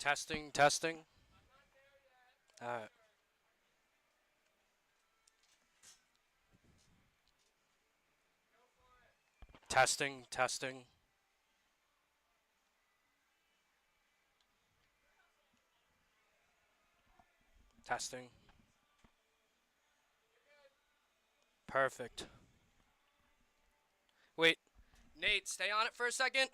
Testing, testing. Alright. Testing, testing. Testing. Perfect. Wait, Nate, stay on it for a second.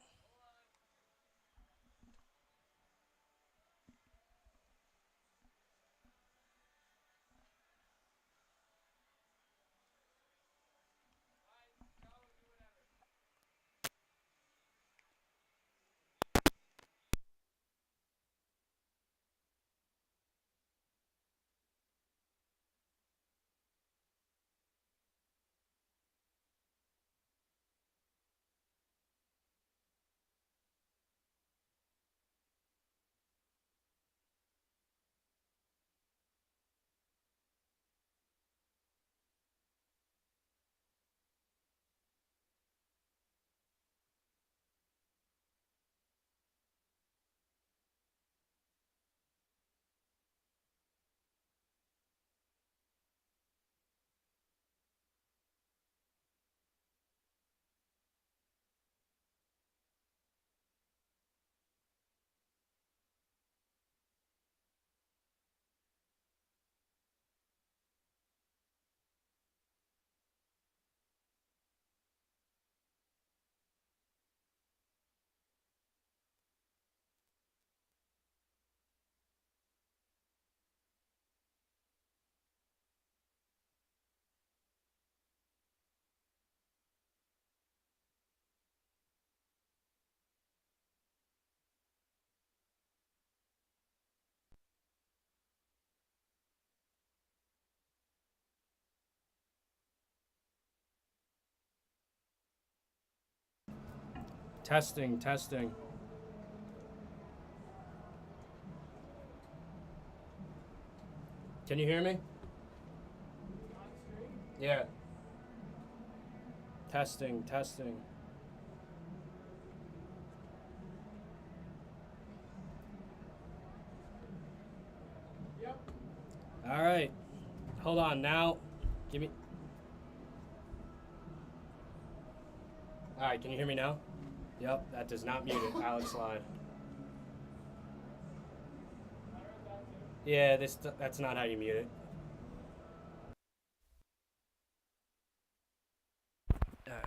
Testing, testing. Can you hear me? Yeah. Testing, testing. All right. Hold on now. Give me. All right, can you hear me now? Yep, that does not mute it. Alex lied. Yeah, that's not how you mute it. All right.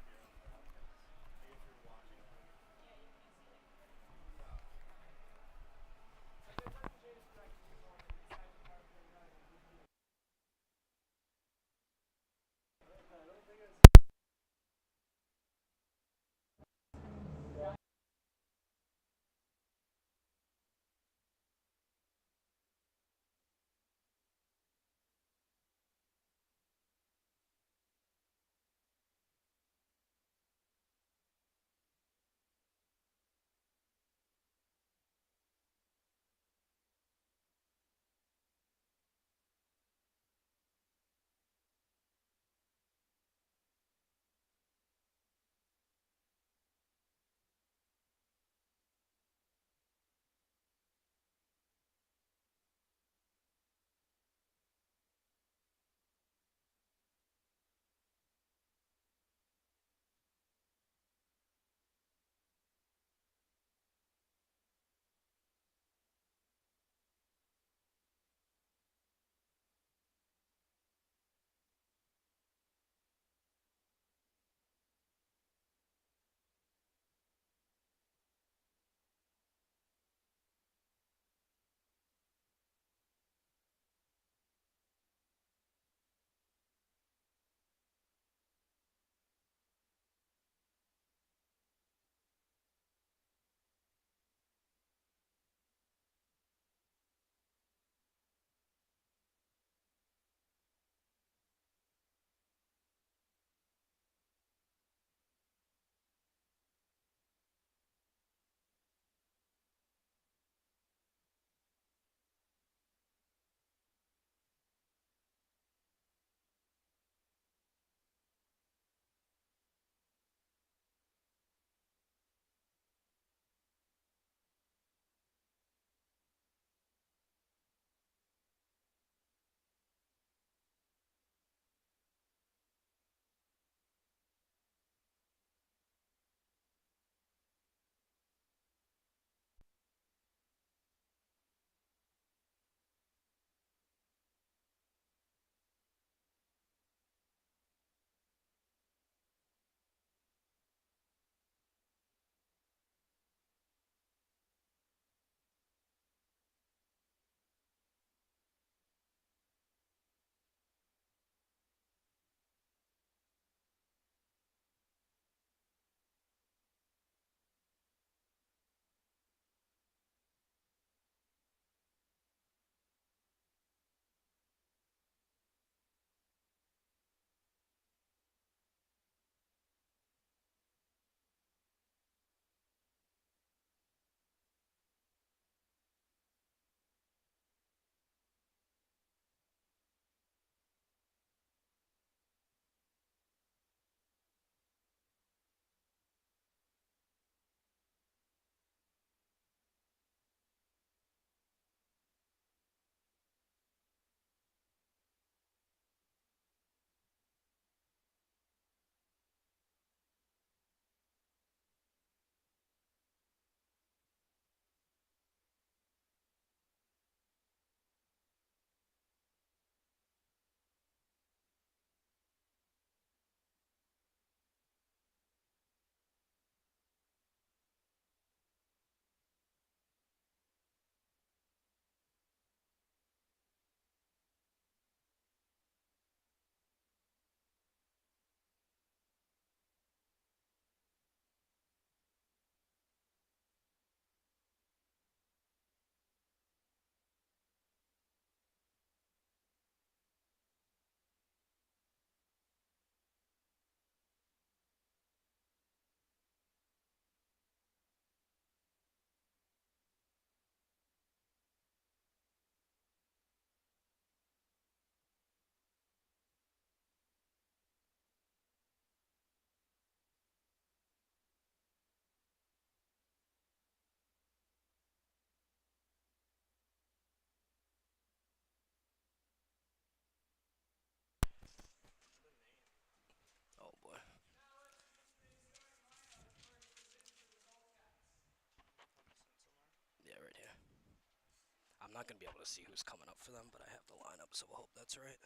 not going to be able to see who's coming up for them, but I have the lineup, so we'll hope that's right.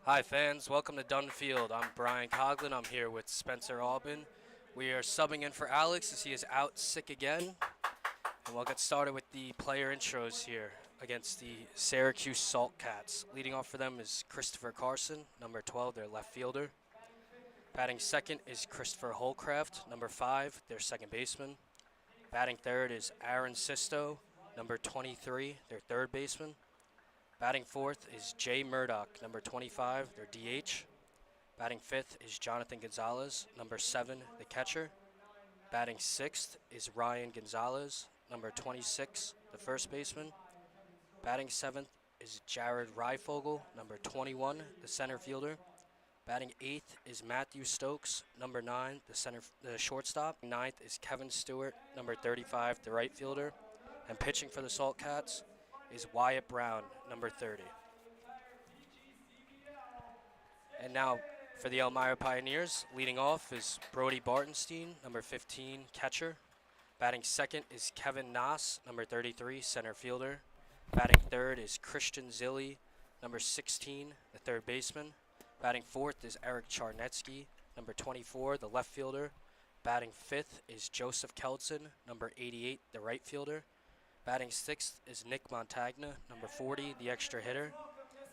Hi fans, welcome to Dunfield. I'm Brian Coughlin. I'm here with Spencer Albin. We are subbing in for Alex as he is out sick again. And we'll get started with the player intros here against the Syracuse Salt Cats. Leading off for them is Christopher Carson, number 12, their left fielder. Batting second is Christopher Holcraft, number 5, their second baseman. Batting third is Aaron Sisto, number 23, their third baseman. Batting fourth is Jay Murdoch, number 25, their DH. Batting fifth is Jonathan Gonzalez, number 7, the catcher. Batting sixth is Ryan Gonzalez, number 26, the first baseman. Batting seventh is Jared Reifogel, number 21, the center fielder. Batting eighth is Matthew Stokes, number 9, the shortstop. Ninth is Kevin Stewart, number 35, the right fielder. And pitching for the Salt Cats is Wyatt Brown, number 30. And now for the Elmira Pioneers, leading off is Brody Bartenstein, number 15, catcher. Batting second is Kevin Nass, number 33, center fielder. Batting third is Christian Zilli, number 16, the third baseman. Batting fourth is Eric Charnetsky, number 24, the left fielder. Batting fifth is Joseph Keltson, number 88, the right fielder. Batting sixth is Nick Montagna, number 40, the extra hitter.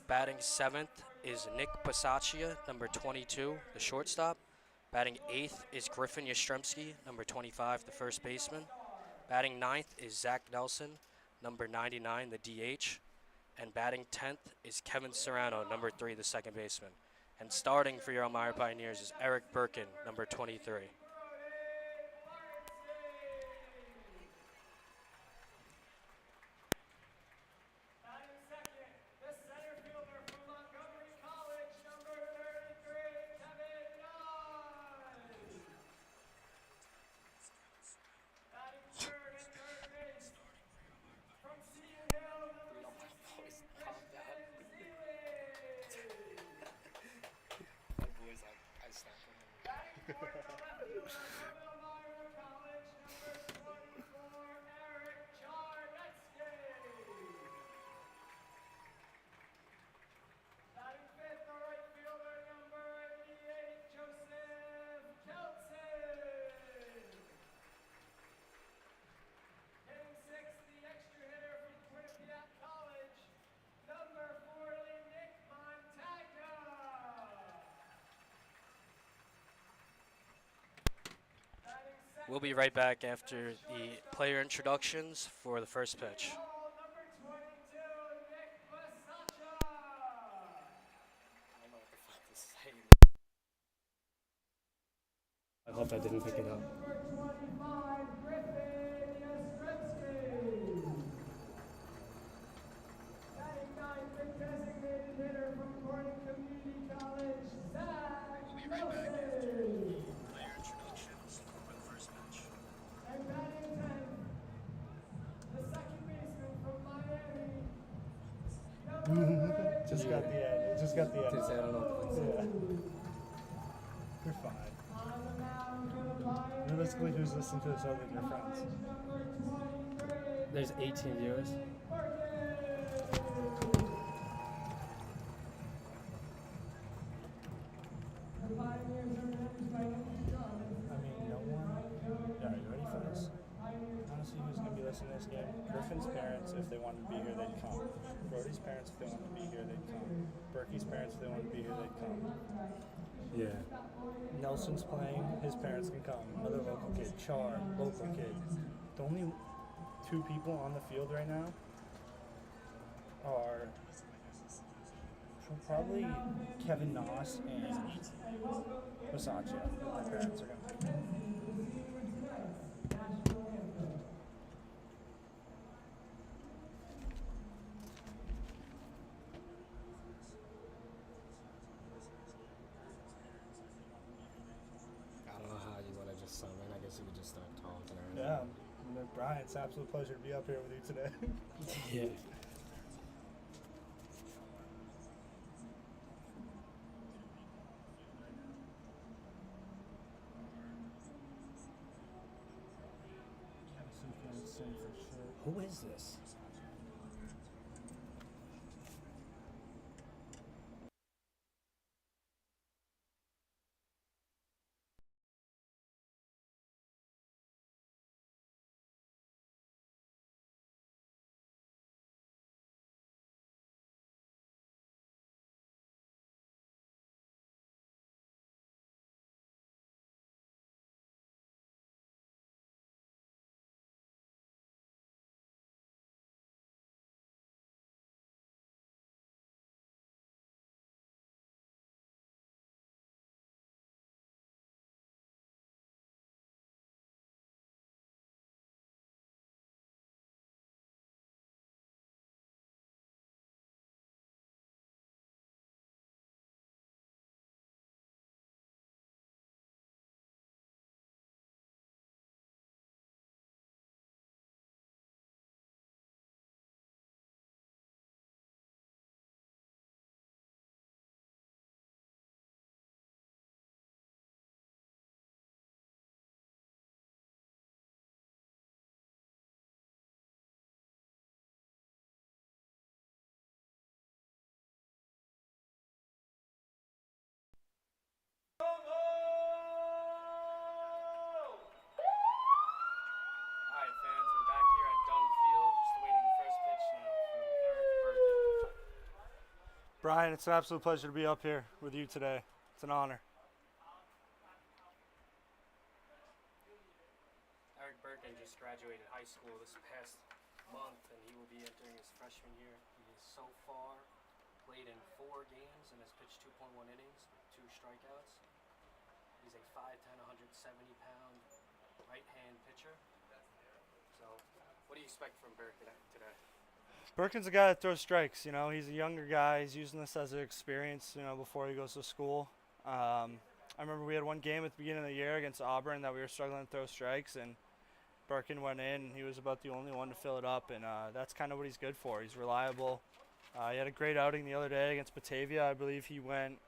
Batting seventh is Nick Pasaccia, number 22, the shortstop. Batting eighth is Griffin Yastrzemski, number 25, the first baseman. Batting ninth is Zach Nelson, number 99, the DH. And batting 10th is Kevin Serrano, number 3, the second baseman. And starting for your Elmira Pioneers is Eric Birkin, number 23. We'll be right back after the player introductions for the first pitch. I hope I didn't pick it up. Just got the end. Just got the end. I don't know. Yeah. You're fine. Realistically, who's listening to this other than your friends? There's 18 viewers. I mean, no one. Yeah, are you ready for this? Honestly, who's going to be listening to this game? Griffin's parents, if they wanted to be here, they'd come. Brody's parents, if they wanted to be here, they'd come. Berkey's parents, if they wanted to be here, they'd come. Yeah. Nelson's playing, his parents can come. Another local kid, Char, local kid. The only 2 people on the field right now are probably Kevin Noss and Pasaccia. My parents are going to be. I guess you could just start talking. Yeah, Brian, it's an absolute pleasure to be up here with you today. Yeah. Who is this? All right, fans, we're back here at Dunn Field, just awaiting the first pitch now from Eric Burkett. Brian, it's an absolute pleasure to be up here with you today. It's an honor. Eric Burkett just graduated high school this past month, and he will be entering his freshman year. He has so far played in 4 games and has pitched 2.1 innings with 2 strikeouts. He's a 5'10", 170-pound right-hand pitcher. So, what do you expect from Burkett today? Birkin's a guy that throws strikes. You know, he's a younger guy. He's using this as an experience, you know, before he goes to school. I remember we had one game at the beginning of the year against Auburn that we were struggling to throw strikes, and Birkin went in, and he was about the only one to fill it up, and that's kind of what he's good for. He's reliable. He had a great outing the other day against Batavia. I believe he went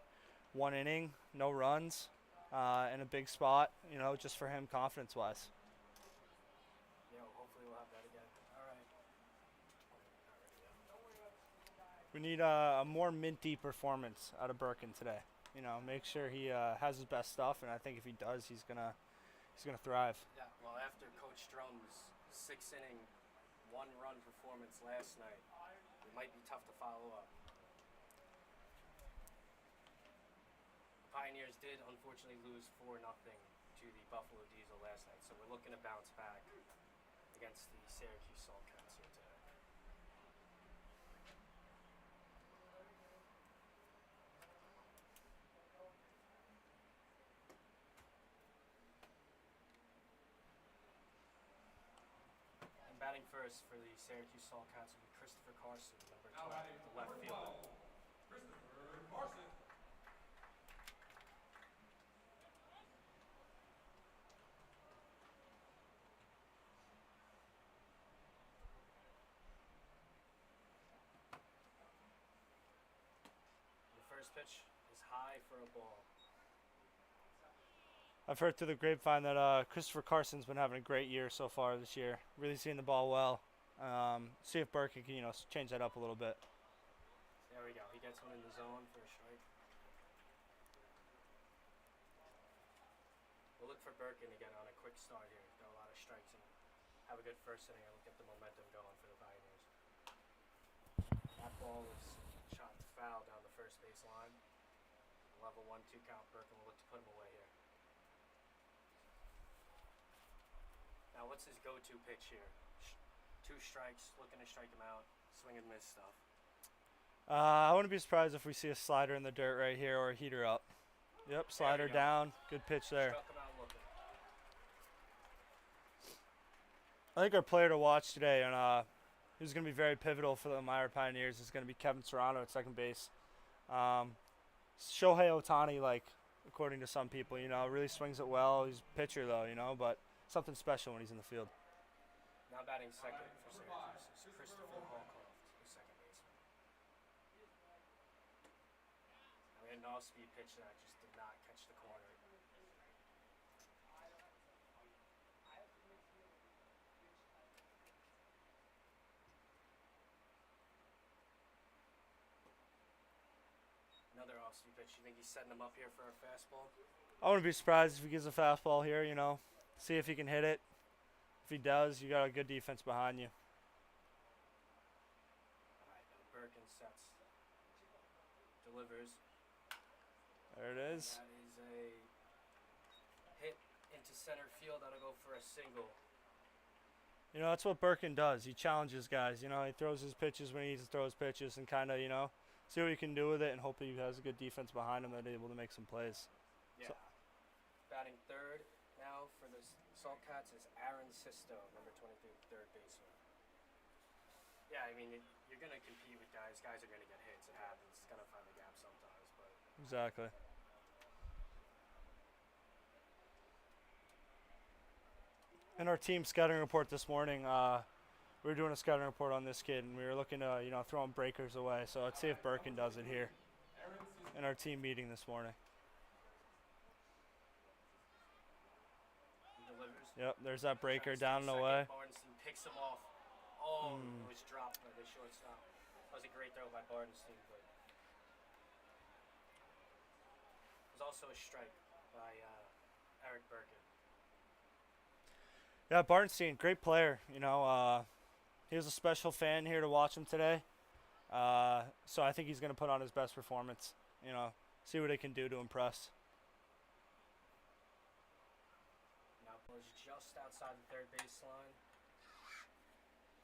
1 inning, no runs, in a big spot, you know, just for him confidence-wise. Yeah, hopefully we'll have that again. All right. We need a more minty performance out of Birkin today. You know, make sure he has his best stuff, and I think if he does, he's gonna thrive. Yeah, well, after Coach Strum's 6-inning, 1-run performance last night, it might be tough to follow up. The Pioneers did unfortunately lose 4-0 to the Buffalo Diesel last night, so we're looking to bounce back against the Syracuse Saltcats here today. And batting first for the Syracuse Saltcats will be Christopher Carson, number 12, the left fielder. The first pitch is high for a ball. I've heard through the grapevine that Christopher Carson's been having a great year so far this year. Really seeing the ball well. See if Birkin can, you know, change that up a little bit. There we go. He gets one in the zone for a strike. We'll look for Birkin to get on a quick start here. Got a lot of strikes and have a good first inning. I'll get the momentum going for the Pioneers. That ball is shot foul down the first base line. Level 1-2 count. Birkin will look to put him away here. Now, what's his go-to pitch here? 2 strikes, looking to strike him out, swing and miss stuff. I wouldn't be surprised if we see a slider in the dirt right here or a heater up. Yep, slider down. Good pitch there. Struck him out looking. I think our player to watch today, and who's going to be very pivotal for the Elmira Pioneers, is going to be Kevin Serrano at second base. Shohei Ohtani, like, according to some people, you know, really swings it well. He's a pitcher, though, you know, but something special when he's in the field. Now batting second for Syracuse is Christopher Hallcroft, the second baseman. Now we had an off-speed pitch that just did not catch the corner. wants to be pitched? You think he's setting him up here for a fastball? I wouldn't be surprised if he gives a fastball here, see if he can hit it. If he does, you got a good defense behind you. All right, now Birkin sets, delivers. There it is. That is a hit into center field. That'll go for a single. That's what Birkin does. He challenges guys. He throws his pitches when he needs to throw his pitches and kind of, see what he can do with it and hopefully he has a good defense behind him that is able to make some plays. Yeah. So, batting third now for the Salt Cats is Aaron Sisto, number 23, third baseman. Yeah, I mean, you're going to compete with guys. Guys are going to get hits. It happens. It's going to find the gap sometimes. But exactly. In our team scouting report this morning, we were doing a scouting report on this kid, and we were looking to, throw him breakers away. So let's see if Birkin does it here in our team meeting this morning. he delivers. Yep, there's that breaker down and away. Bardenstein picks him off. Oh, it was dropped by the shortstop. That was a great throw by Bardenstein, but it was also a strike by Eric Birkin. Yeah, Bartenstein, great player. He was a special fan here to watch him today. So I think he's going to put on his best performance. See what he can do to impress. Now ball's just outside the third baseline.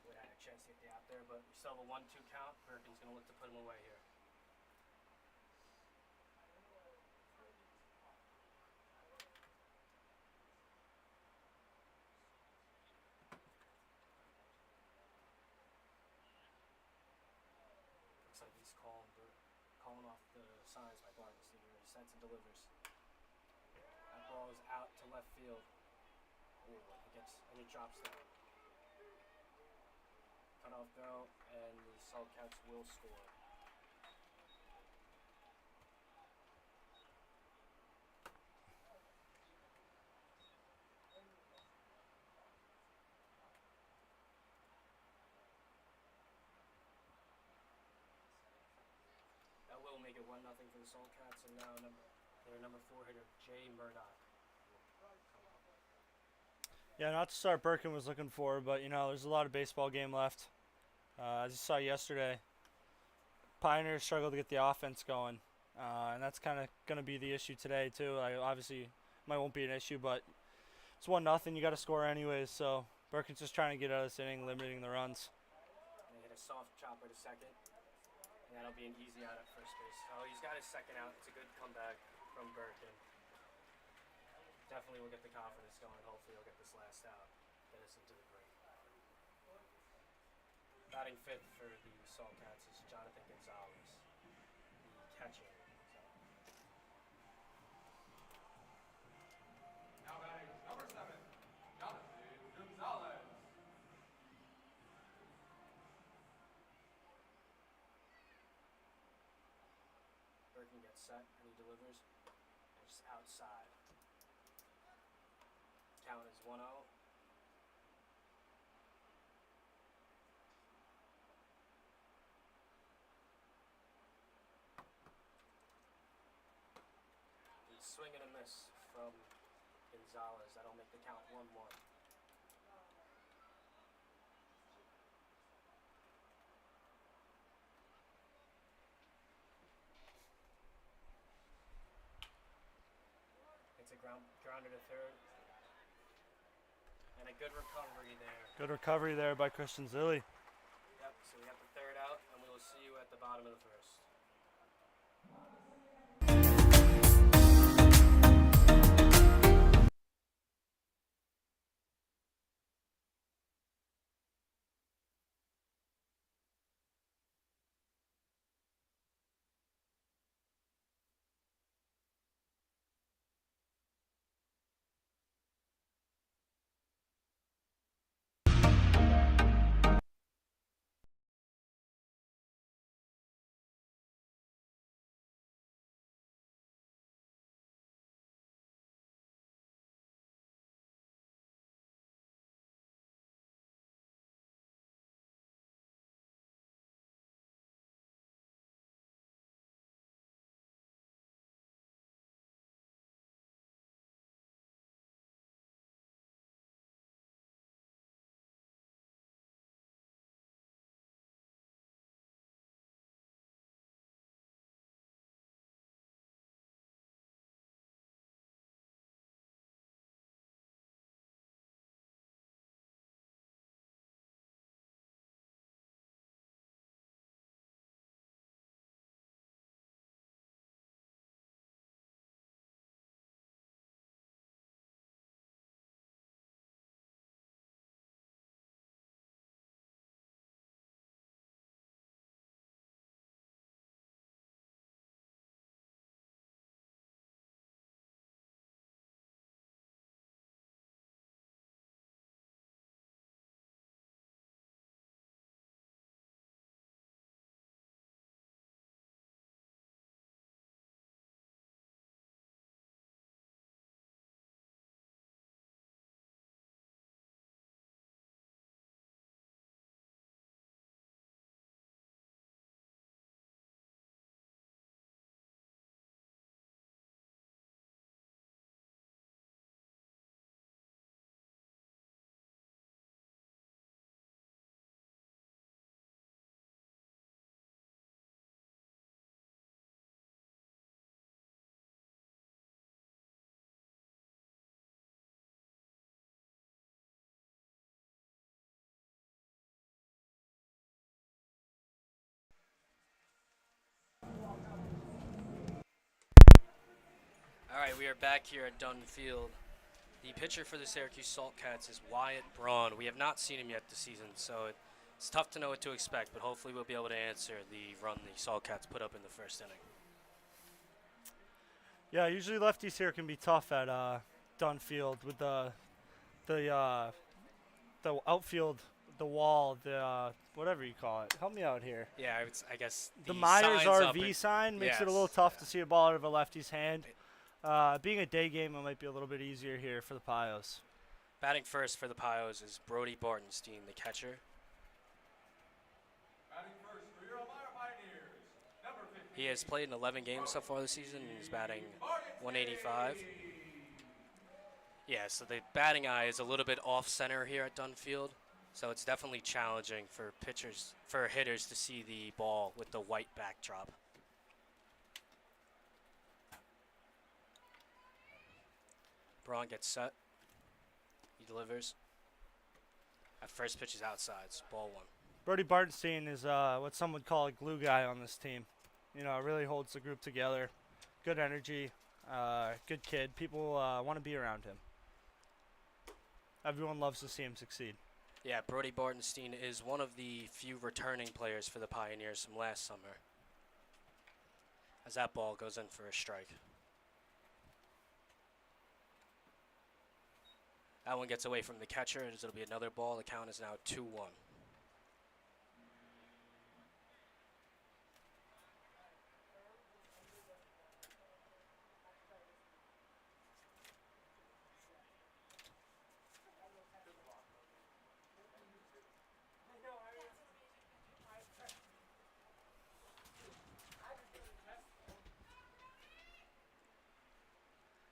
Would have had a chance to get the out there, but we still have a 1-2 count. Birkin's going to look to put him away here. Looks like he's calling off the signs by Bardenstein here. He sets and delivers. That ball is out to left field. Ooh, he drops down. Cut off throw, and the Salt Cats will score. That will make it 1-0 for the Salt Cats, and now their number 4 hitter, Jay Murdoch. Yeah, not the start Birkin was looking for, but, there's a lot of baseball game left. As you saw yesterday, Pioneers struggled to get the offense going, and that's kind of going to be the issue today, too. Obviously, won't be an issue, but it's 1-0. You got to score anyways, so Birkin's just trying to get out of this inning, limiting the runs. And they hit a soft chopper to second, and that'll be an easy out at first base. So he's got his second out. It's a good comeback from Birkin. Definitely will get the confidence going. Hopefully he'll get this last out, get us into the break. Batting fifth for the Salt Cats is Jonathan Gonzalez, the catcher. Now batting number 7, Jonathan Gonzalez. Birkin gets set and he delivers. And just outside. Count is 1-0. Swing and a miss from Gonzalez. That'll make the count 1-1. It's a grounder to third. And a good recovery there. Good recovery there by Christian Zilli. Yep, so we got the third out, and we will see you at the bottom of the first. right, we are back here at Dunn Field. The pitcher for the Syracuse Saltcats is Wyatt Braun. We have not seen him yet this season, so it's tough to know what to expect, but hopefully we'll be able to answer the run the Saltcats put up in the first inning. Yeah, usually lefties here can be tough at Dunn Field with the outfield, the wall, the whatever you call it. Help me out here. Yeah, I guess The Myers signs up RV sign makes it a yes, little tough yeah. to see a ball out of a lefty's hand. Being a day game, it might be a little bit easier here for the Pios. Batting first for the Pios is Brody Bartenstein, the catcher. Batting first for your Elmira Pioneers, number 15. He has played in 11 games so far this season and is batting 185. Yeah, so the batting eye is a little bit off center here at Dunn Field, so it's definitely challenging for hitters to see the ball with the white backdrop. Braun gets set. He delivers. At first pitch is outside, so ball one. Brody Bartenstein is what some would call a glue guy on this team. You know, really holds the group together. Good energy, good kid. People want to be around him. Everyone loves to see him succeed. Yeah, Brody Bartenstein is one of the few returning players for the Pioneers from last summer. As that ball goes in for a strike. That one gets away from the catcher, as it'll be another ball. The count is now 2-1.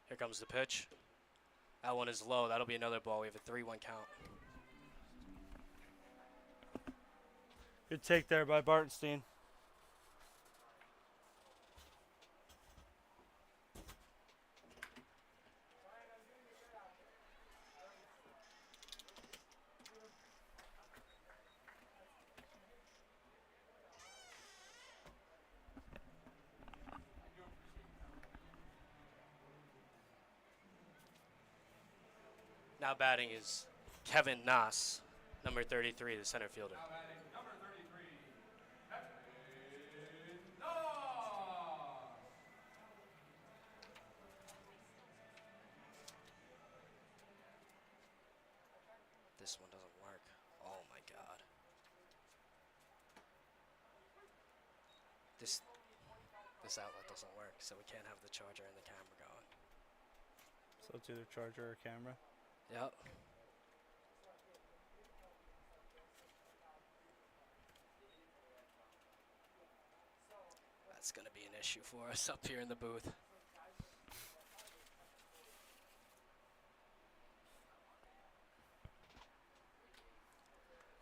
Here comes the pitch. That one is low. That'll be another ball. We have a 3-1 count. Good take there by Bartenstein. Now batting is Kevin Nass, number 33, the center fielder. Now batting number 33, Kevin Noss. This one doesn't work. Oh my god. This outlet doesn't work, so we can't have the charger and the camera going. So it's either charger or camera. Yep. That's going to be an issue for us up here in the booth.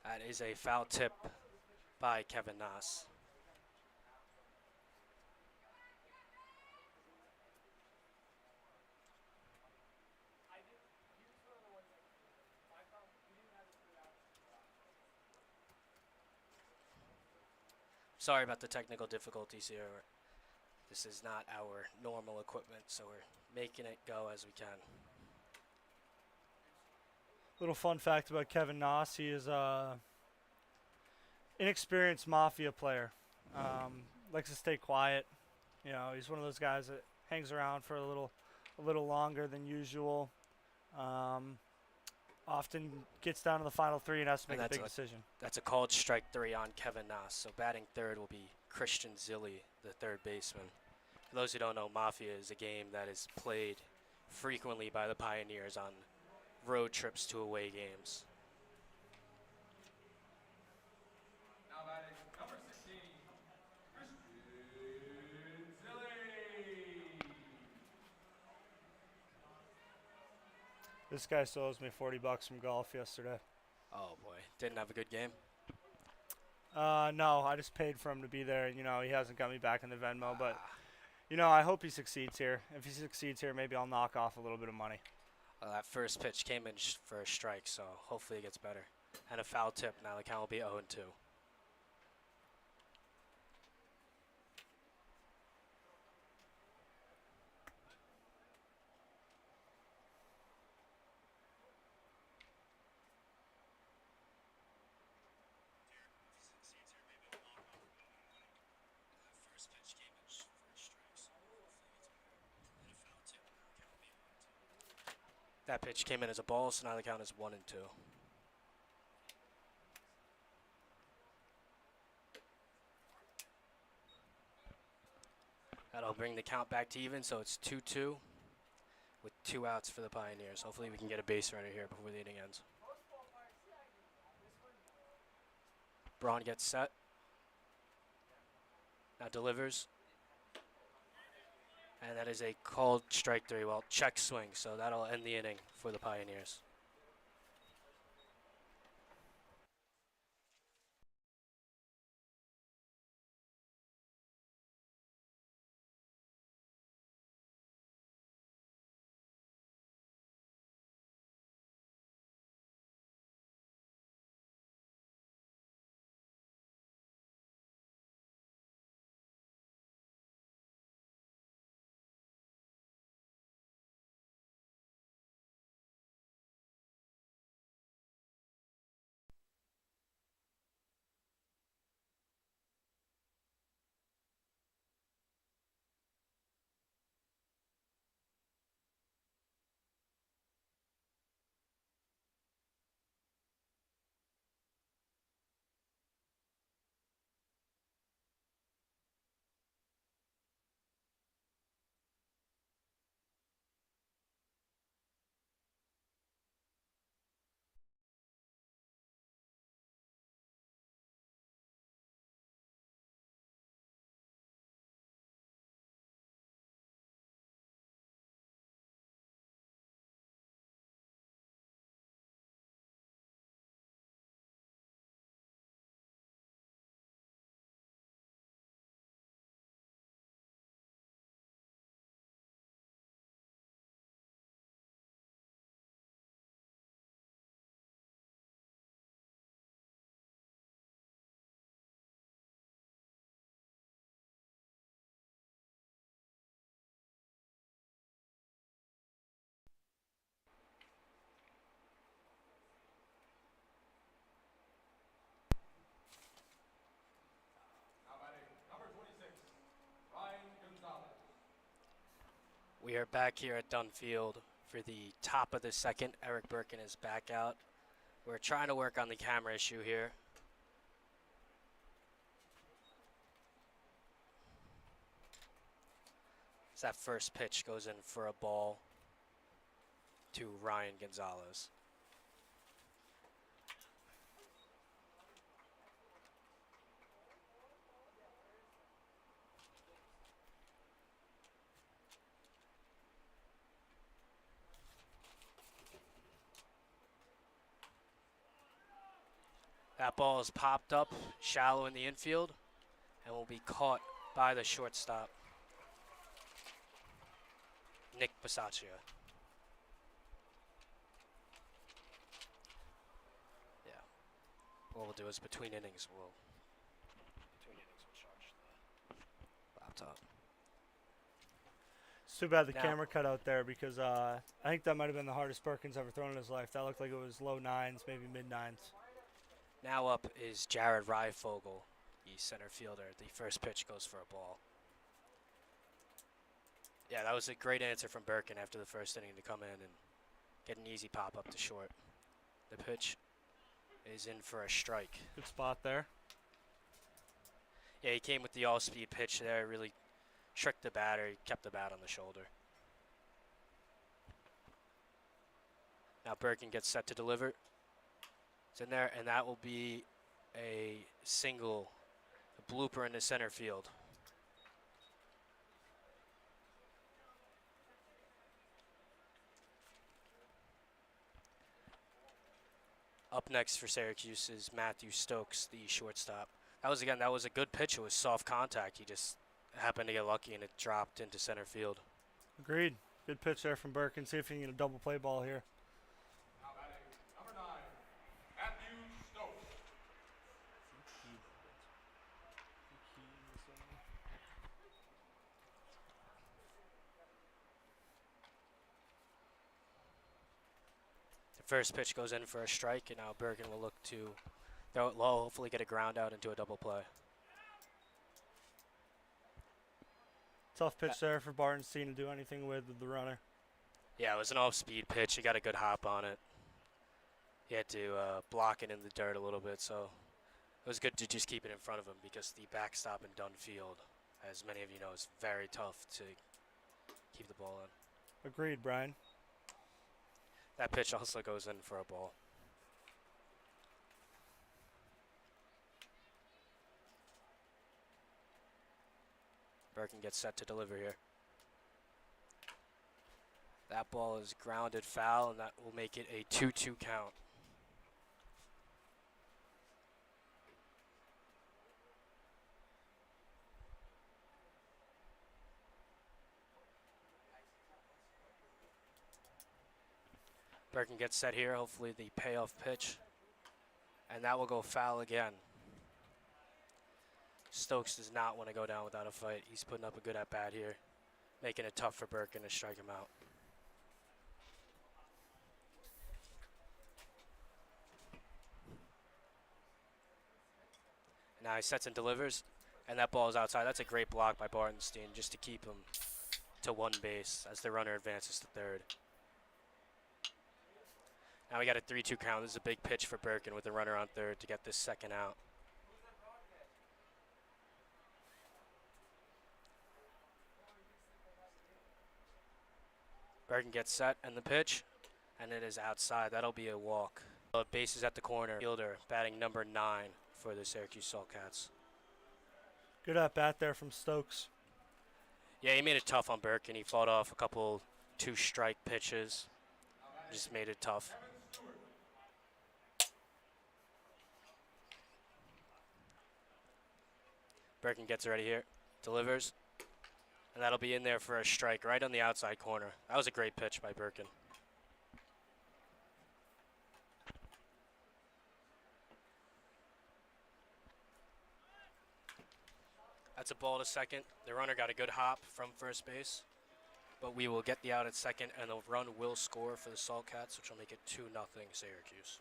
That is a foul tip by Kevin Nass. Sorry about the technical difficulties here. This is not our normal equipment, so we're making it go as we can. Little fun fact about Kevin Noss: he is a inexperienced mafia player. Likes to stay quiet. You know, he's one of those guys that hangs around for a little longer than usual. Often gets down to the final three and has to make a big decision. That's a called strike 3 on Kevin Nass. So batting third will be Christian Zilli, the third baseman. For those who don't know, Mafia is a game that is played frequently by the Pioneers on road trips to away games. Now batting number 16, Christian Zilli. This guy still owes me $40 from golf yesterday. Oh boy, didn't have a good game. No, I just paid for him to be there. You know, he hasn't got me back in the Venmo, but you know, I hope he succeeds here. If he succeeds here, maybe I'll knock off a little bit of money. That first pitch came in for a strike, so hopefully it gets better. And a foul tip. Now the count will be 0-2. That pitch came in as a ball, so now the count is 1-2. That'll bring the count back to even, so it's 2-2 with 2 outs for the Pioneers. Hopefully we can get a base runner here before the inning ends. Braun gets set. Now delivers. And that is a called strike 3. Well, check swing, so that'll end the inning for the Pioneers. Now batting number 26, Ryan Gonzalez. We are back here at Dunfield for the top of the second. Eric Birkin is back out. We're trying to work on the camera issue here. As that first pitch goes in for a ball to Ryan Gonzalez. That ball is popped up shallow in the infield and will be caught by the shortstop, Nick Bisaccia. Yeah. What we'll do is between innings we'll charge the laptop. It's too bad the Now- camera cut out there because I think that might have been the hardest Perkins ever thrown in his life. That looked like it was low 9s, maybe mid 9s. Now up is Jared Reifogel, the center fielder. The first pitch goes for a ball. Yeah, that was a great answer from Birkin after the first inning to come in and get an easy pop up to short. The pitch is in for a strike. Good spot there. Yeah, he came with the all-speed pitch there, really tricked the batter. He kept the bat on the shoulder. Now Birkin gets set to deliver. It's in there, and that will be a single, a blooper in the center field. Up next for Syracuse is Matthew Stokes, the shortstop. That was a good pitch. It was soft contact. He just happened to get lucky, and it dropped into center field. Agreed. Good pitch there from Birkin. See if he can get a double play ball here. Now batting number 9, Matthew Stokes. The first pitch goes in for a strike, and now Birkin will look to throw it low, hopefully get a ground out into a double play. Tough pitch there for Bartenstein to do anything with the runner. Yeah, it was an off-speed pitch. He got a good hop on it. He had to block it in the dirt a little bit, so it was good to just keep it in front of him because the backstop in Dunn Field, as many of you know, is very tough to keep the ball in. Agreed, Brian. That pitch also goes in for a ball. Birkin gets set to deliver here. That ball is grounded foul, and that will make it a 2-2 count. Birkin gets set here, hopefully the payoff pitch. And that will go foul again. Stokes does not want to go down without a fight. He's putting up a good at-bat here, making it tough for Birkin to strike him out. Now he sets and delivers, and that ball is outside. That's a great block by Bartenstein just to keep him to one base as the runner advances to third. Now we got a 3-2 count. This is a big pitch for Birkin with the runner on third to get this second out. Birkin gets set and the pitch, and it is outside. That'll be a walk. Bases at the corner. Fielder batting number 9 for the Syracuse Saltcats. Good at bat there from Stokes. Yeah, he made it tough on Birkin. He fought off a couple 2-strike pitches. Just made it tough. Birkin gets ready here, delivers, and that'll be in there for a strike right on the outside corner. That was a great pitch by Birkin. That's a ball to second. The runner got a good hop from first base, but we will get the out at second, and the run will score for the Saltcats, which will make it 2-0 Syracuse.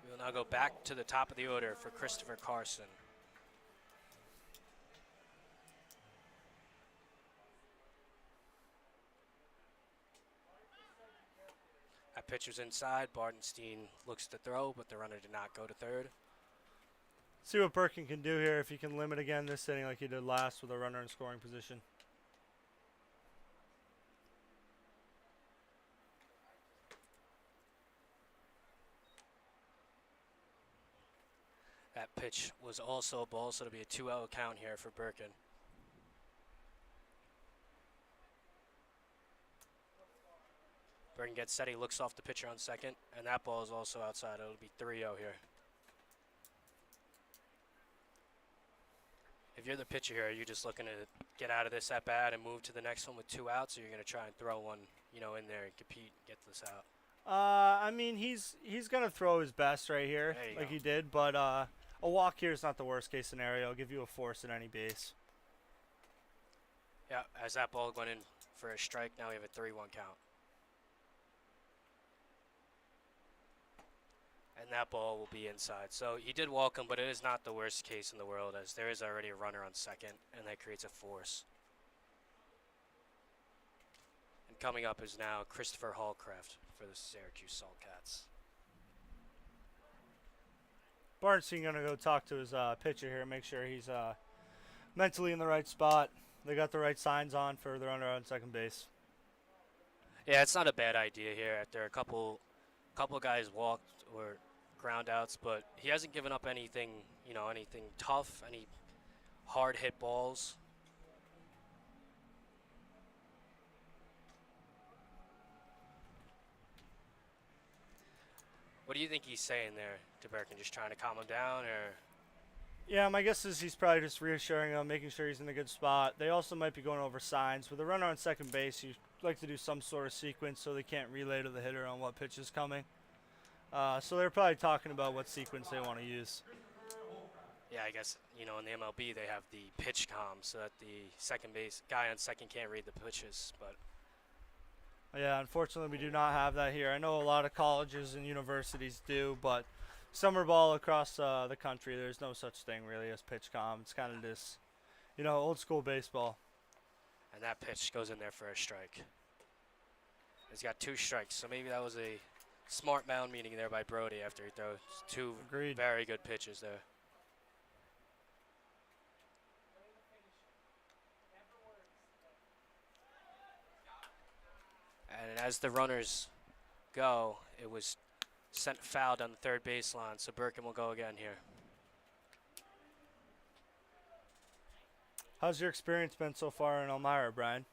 We will now go back to the top of the order for Christopher Carson. That pitcher's inside. Bartenstein looks to throw, but the runner did not go to third. See what Birkin can do here if he can limit again this inning like he did last with a runner in scoring position. That pitch was also a ball, so it'll be a 2-0 count here for Birkin. Birkin gets set, he looks off the pitcher on second, and that ball is also outside. It'll be 3-0 here. If you're the pitcher here, are you just looking to get out of this at bat and move to the next one with 2 outs, or you're going to try and throw one, in there and compete, get this out? I mean, he's going to throw his best right here like he did, but a walk here is not the worst case scenario. I'll give you a force at any base. Yeah, as that ball went in for a strike, now we have a 3-1 count. And that ball will be inside. So he did walk him, but it is not the worst case in the world, as there is already a runner on second, and that creates a force. And coming up is now Christopher Hallcraft for the Syracuse Saltcats. Bartenstein going to go talk to his pitcher here, make sure he's mentally in the right spot. They got the right signs on for the runner on second base. Yeah, it's not a bad idea here after a couple guys walked or ground outs, but he hasn't given up anything, anything tough, any hard hit balls. What do you think he's saying there to Birkin? Just trying to calm him down, or? Yeah, my guess is he's probably just reassuring him, making sure he's in a good spot. They also might be going over signs. With a runner on second base, you like to do some sort of sequence so they can't relay to the hitter on what pitch is coming. So they're probably talking about what sequence they want to use. Yeah, I guess, in the MLB they have the pitch comm so that the second base guy on second can't read the pitches, but Yeah, unfortunately, we do not have that here. I know a lot of colleges and universities do, but summer ball across the country, there's no such thing really as pitch com. It's kind of this, old school baseball. And that pitch goes in there for a strike. He's got 2 strikes, so maybe that was a smart mound meeting there by Brody after he throws 2 Agreed. very good pitches there. And as the runners go, it was sent foul down the third baseline, so Birkin will go again here. How's your experience been so far in Elmira, Brian?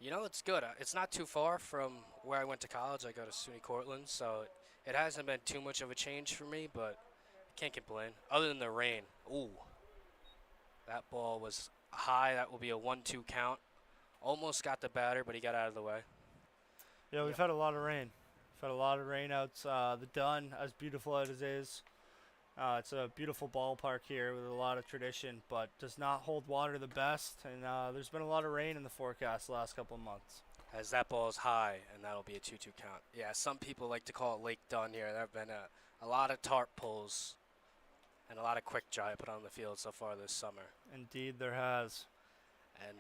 You know, it's good. It's not too far from where I went to college. I go to SUNY Cortland, so it hasn't been too much of a change for me, but I can't complain. Other than the rain. Ooh. That ball was high. That will be a 1-2 count. Almost got the batter, but he got out of the way. Yeah, we've had a lot of rain. We've had a lot of rain out. The Dun, as beautiful as it is, it's a beautiful ballpark here with a lot of tradition, but does not hold water the best. And there's been a lot of rain in the forecast the last couple of months. As that ball is high, and that'll be a 2-2 count. Yeah, some people like to call it Lake Dun here. There have been a lot of tarp pulls and a lot of quick dry put on the field so far this summer. Indeed, there has. And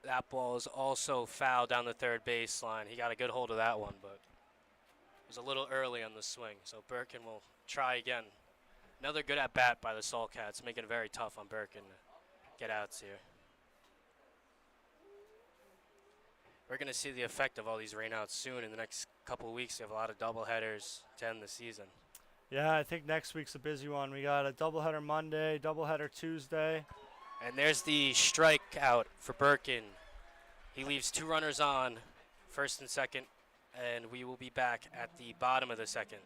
that ball is also fouled down the third baseline. He got a good hold of that one, but it was a little early on the swing. So Birkin will try again. Another good at-bat by the Saltcats, making it very tough on Birkin to get outs here. We're going to see the effect of all these rainouts soon. In the next couple of weeks, we have a lot of doubleheaders to end the season. Yeah, I think next week's a busy one. We got a doubleheader Monday, doubleheader Tuesday. And there's the strikeout for Birkin. He leaves 2 runners on, first and second, and we will be back at the bottom of the second.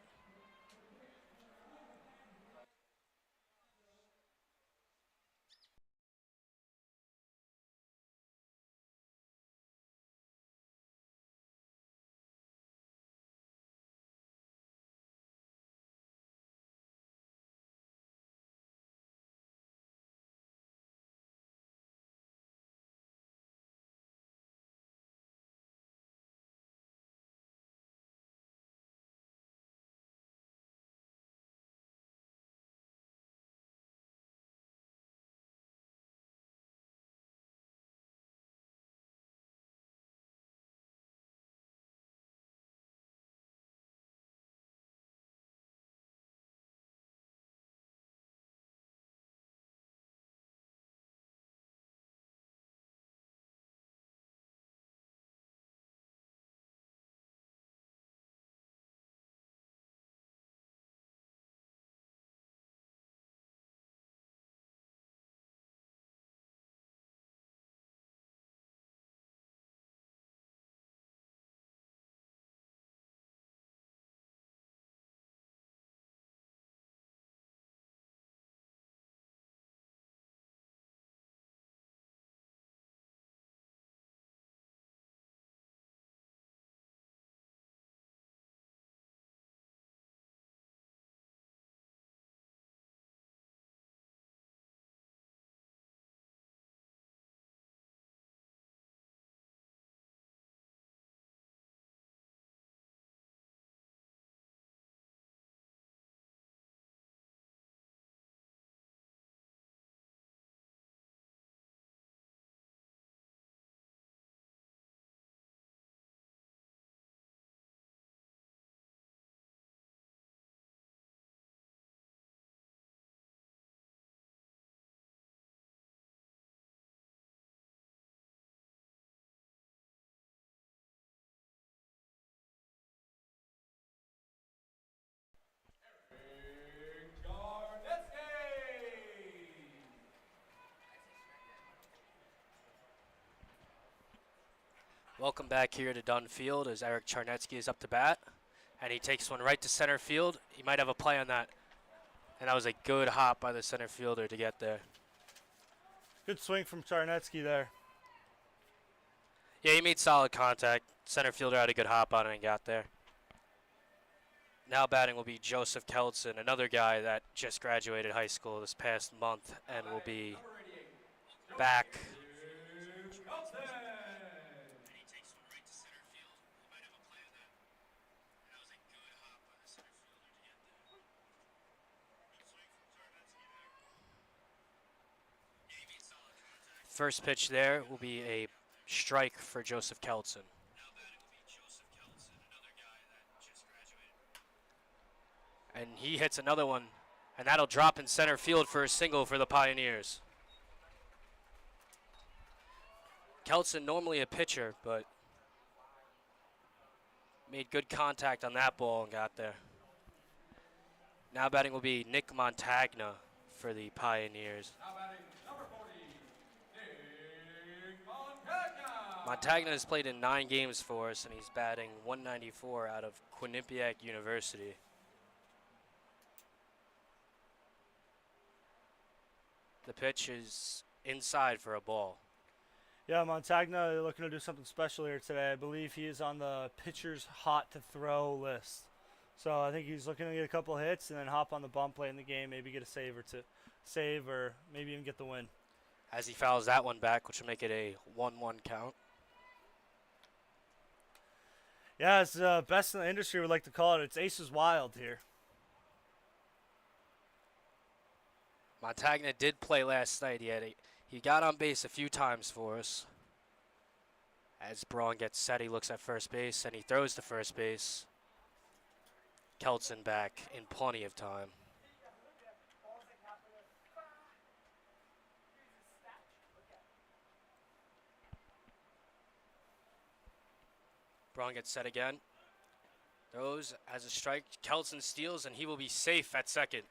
Welcome back here to Dunn Field as Eric Charnetsky is up to bat. And he takes one right to center field. He might have a play on that. And that was a good hop by the center fielder to get there. Good swing from Charnetsky there. Yeah, he made solid contact. Center fielder had a good hop on it and got there. Now batting will be Joseph Keldson, another guy that just graduated high school this past month and will be back First pitch there will be a strike for Joseph Kelton. And he hits another one, and that'll drop in center field for a single for the Pioneers. Kelton, normally a pitcher, but made good contact on that ball and got there. Now batting will be Nick Montagna for the Pioneers. Now batting number 40, Nick Montagna. Montagna has played in 9 games for us, and he's batting 194 out of Quinnipiac University. The pitch is inside for a ball. Yeah, Montagna looking to do something special here today. I believe he is on the pitcher's hot to throw list. So I think he's looking to get a couple hits and then hop on the bump late in the game, maybe get a save or maybe even get the win. As he fouls that one back, which will make it a 1-1 count. Yeah, it's the best in the industry, would like to call it. It's Aces Wild here. Montagna did play last night. He got on base a few times for us. As Braun gets set, he looks at first base, and he throws to first base. Kelton back in plenty of time. Braun gets set again. Throws as a strike. Kelton steals, and he will be safe at second.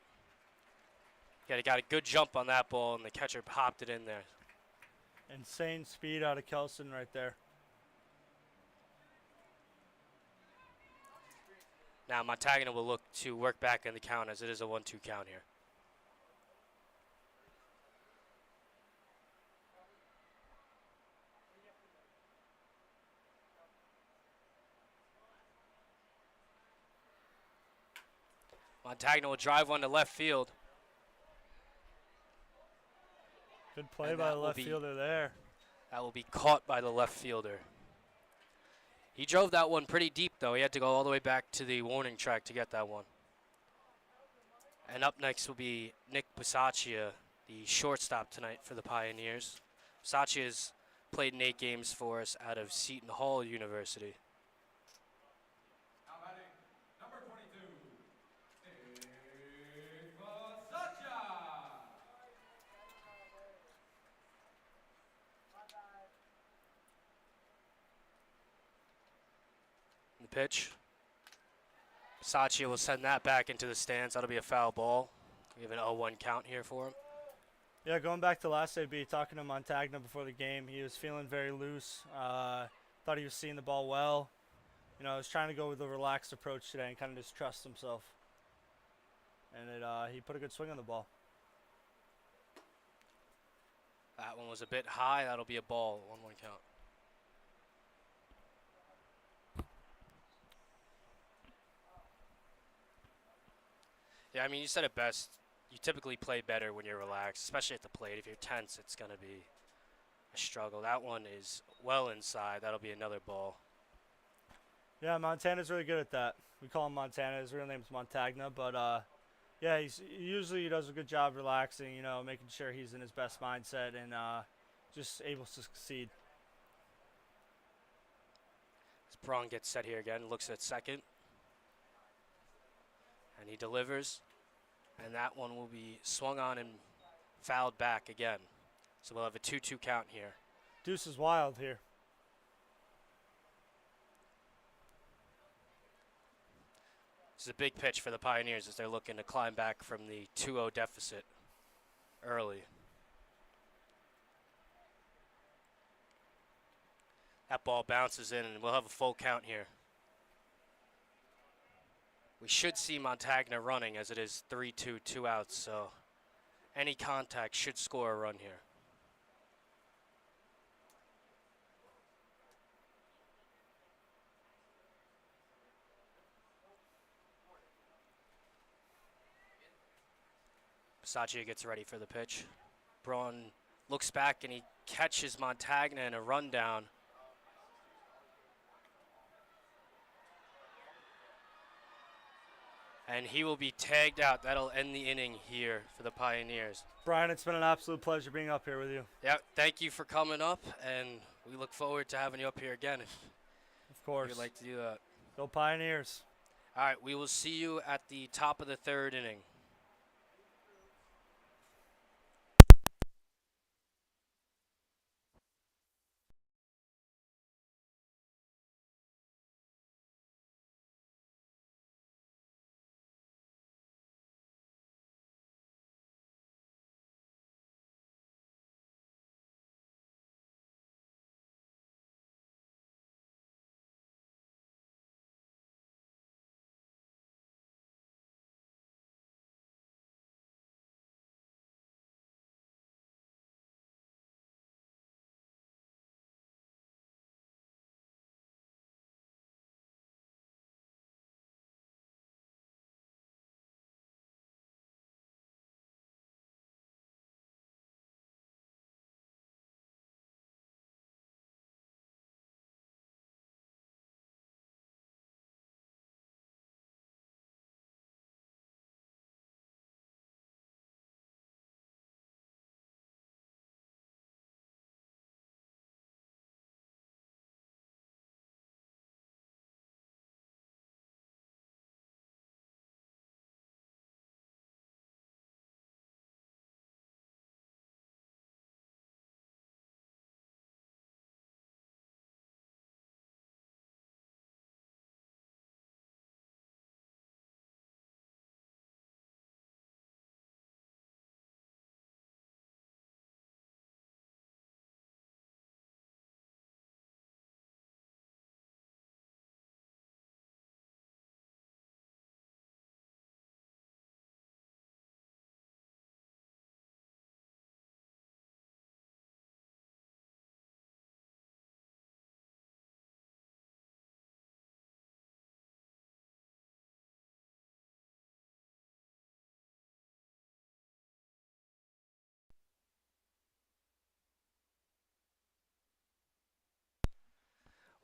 Yeah, he got a good jump on that ball, and the catcher popped it in there. Insane speed out of Kelson right there. Now Montagna will look to work back in the count as it is a 1-2 count here. Montagna will drive one to left field. Good play And by that the will left be- fielder there. That will be caught by the left fielder. He drove that one pretty deep, though. He had to go all the way back to the warning track to get that one. And up next will be Nick Bisaccia, the shortstop tonight for the Pioneers. Bisaccia has played in 8 games for us out of Seton Hall University. Now batting number 22, Nick Bisaccia. The pitch. Bisaccia will send that back into the stands. That'll be a foul ball. We have an 0-1 count here for him. Yeah, going back to last AB, talking to Montagna before the game, he was feeling very loose. Thought he was seeing the ball well. You know, I was trying to go with a relaxed approach today and kind of just trust himself. And he put a good swing on the ball. That one was a bit high. That'll be a ball. 1-1 count. Yeah, I mean, you said it best. You typically play better when you're relaxed, especially at the plate. If you're tense, it's going to be a struggle. That one is well inside. That'll be another ball. Yeah, Montana's really good at that. We call him Montana. His real name's Montagna, but yeah, he usually does a good job relaxing, you know, making sure he's in his best mindset and just able to succeed. As Braun gets set here again, looks at second. And he delivers. And that one will be swung on and fouled back again. So we'll have a 2-2 count here. Deuce is wild here. This is a big pitch for the Pioneers as they're looking to climb back from the 2-0 deficit early. That ball bounces in, and we'll have a full count here. We should see Montagna running as it is 3-2, 2 outs, so any contact should score a run here. Bisaccia gets ready for the pitch. Braun looks back and he catches Montagna in a rundown. And he will be tagged out. That'll end the inning here for the Pioneers. Brian, it's been an absolute pleasure being up here with you. Yeah, thank you for coming up, and we look forward to having you up here again if Of course. you'd like to do that. Go Pioneers. All right, we will see you at the top of the third inning.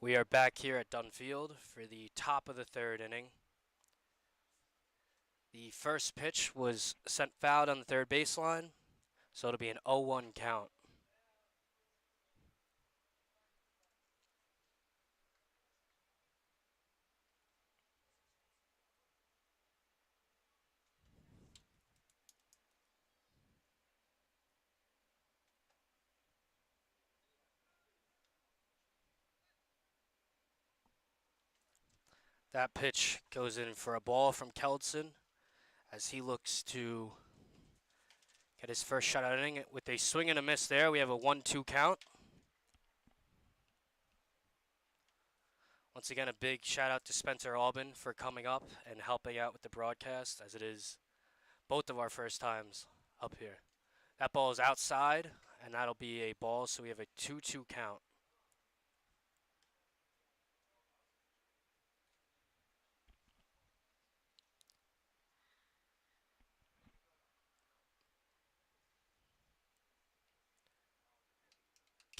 We are back here at Dunfield for the top of the third inning. The first pitch was sent fouled on the third baseline, so it'll be an 0-1 count. That pitch goes in for a ball from Keldson as he looks to get his first shot at inning. With a swing and a miss there, we have a 1-2 count. Once again, a big shout out to Spencer Albin for coming up and helping out with the broadcast, as it is both of our first times up here. That ball is outside, and that'll be a ball, so we have a 2-2 count.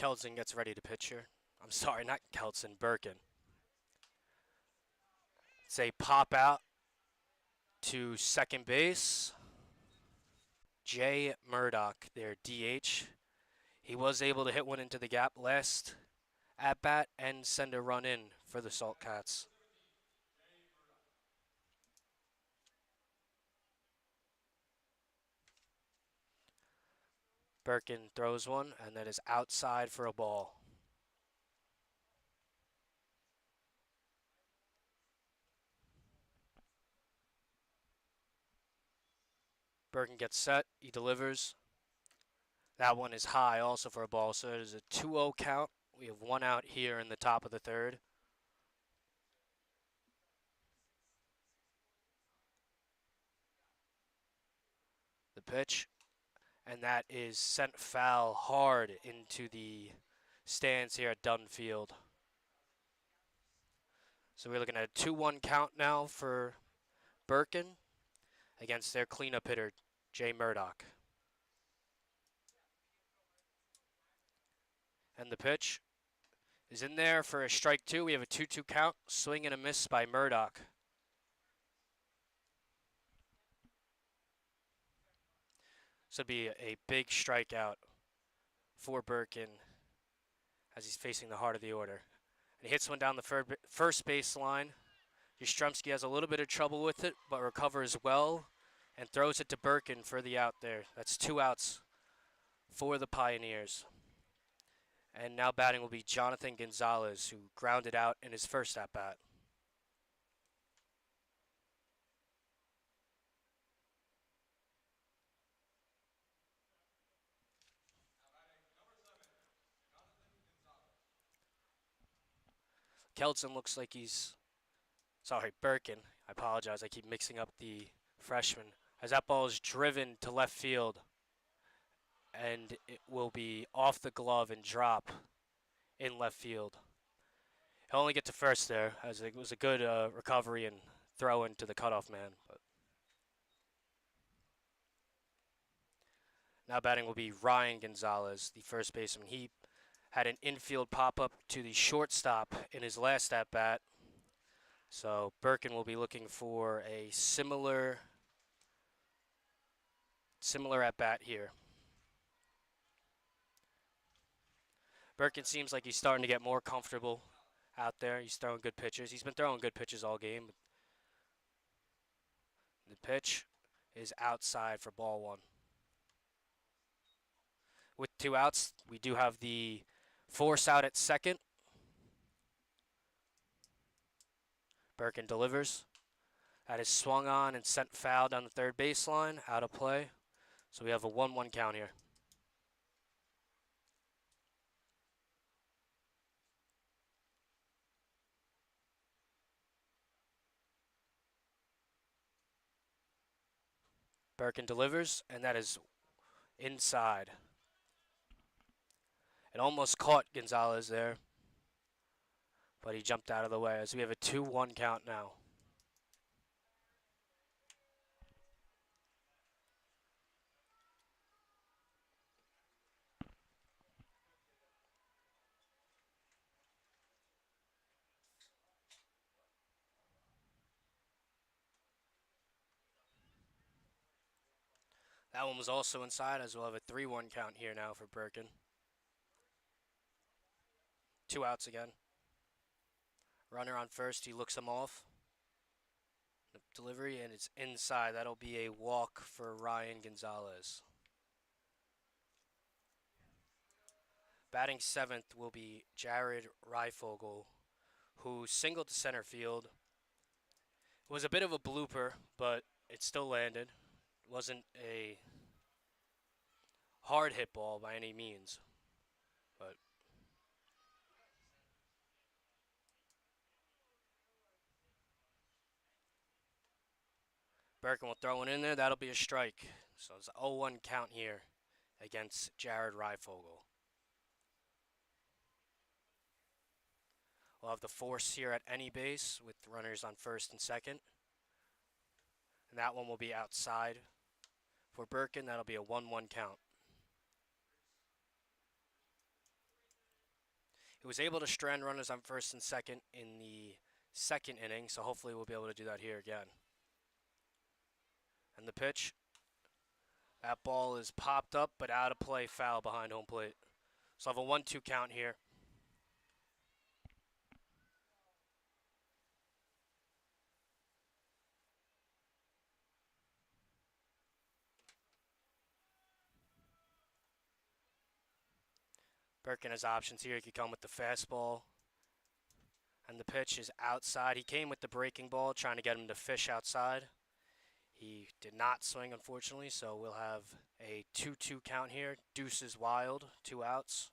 Keldson gets ready to pitch here. I'm sorry, not Keldson, Birkin. It's a pop out to second base. Jay Murdoch, their DH. He was able to hit one into the gap last at bat and send a run in for the Salt Cats. Birkin throws one, and that is outside for a ball. Birkin gets set, he delivers. That one is high also for a ball, so it is a 2-0 count. We have one out here in the top of the third. The pitch, and that is sent foul hard into the stands here at Dunfield. So we're looking at a 2-1 count now for Birkin against their cleanup hitter, Jay Murdoch. And the pitch is in there for a strike two. We have a 2-2 count. Swing and a miss by Murdoch. This would be a big strikeout for Birkin as he's facing the heart of the order. And he hits one down the first baseline. Yastrzemski has a little bit of trouble with it, but recovers well and throws it to Birkin for the out there. That's 2 outs for the Pioneers. And now batting will be Jonathan Gonzalez, who grounded out in his first at-bat. Kelton looks like Birkin. I apologize, I keep mixing up the freshman. As that ball is driven to left field, and it will be off the glove and drop in left field. He'll only get to first there, as it was a good recovery and throw into the cutoff man. But now batting will be Ryan Gonzalez, the first baseman. He had an infield pop-up to the shortstop in his last at-bat. So Birkin will be looking for a similar at-bat here. Birkin seems like he's starting to get more comfortable out there. He's throwing good pitches. He's been throwing good pitches all game. The pitch is outside for ball 1. With 2 outs, we do have the force out at second. Birkin delivers. That is swung on and sent foul down the third baseline, out of play. So we have a 1-1 count here. Birkin delivers, and that is inside. It almost caught Gonzalez there, but he jumped out of the way as we have a 2-1 count now. That one was also inside, as we'll have a 3-1 count here now for Birkin. 2 outs again. Runner on first, he looks him off. The delivery, and it's inside. That'll be a walk for Ryan Gonzalez. Batting 7th will be Jared Reifogel, who singled to center field. It was a bit of a blooper, but it still landed. It wasn't a hard hit ball by any means, but Birkin will throw one in there. That'll be a strike. So it's a 0-1 count here against Jared Reifogel. We'll have the force here at any base with runners on first and second. And that one will be outside for Birkin. That'll be a 1-1 count. He was able to strand runners on first and second in the second inning, so hopefully we'll be able to do that here again. And the pitch, that ball is popped up but out of play, foul behind home plate. So I'll have a 1-2 count here. Birkin has options here. He could come with the fastball. And the pitch is outside. He came with the breaking ball, trying to get him to fish outside. He did not swing, unfortunately, so we'll have a 2-2 count here. Deuces wild, 2 outs.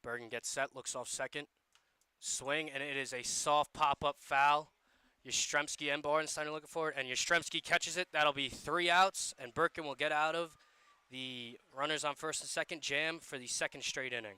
Bergen gets set, looks off second. Swing, and it is a soft pop-up foul. Yastrzemski and Barnstein are looking for it, and Yastrzemski catches it. That'll be 3 outs, and Birkin will get out of the runners on first and second jam for the second straight inning.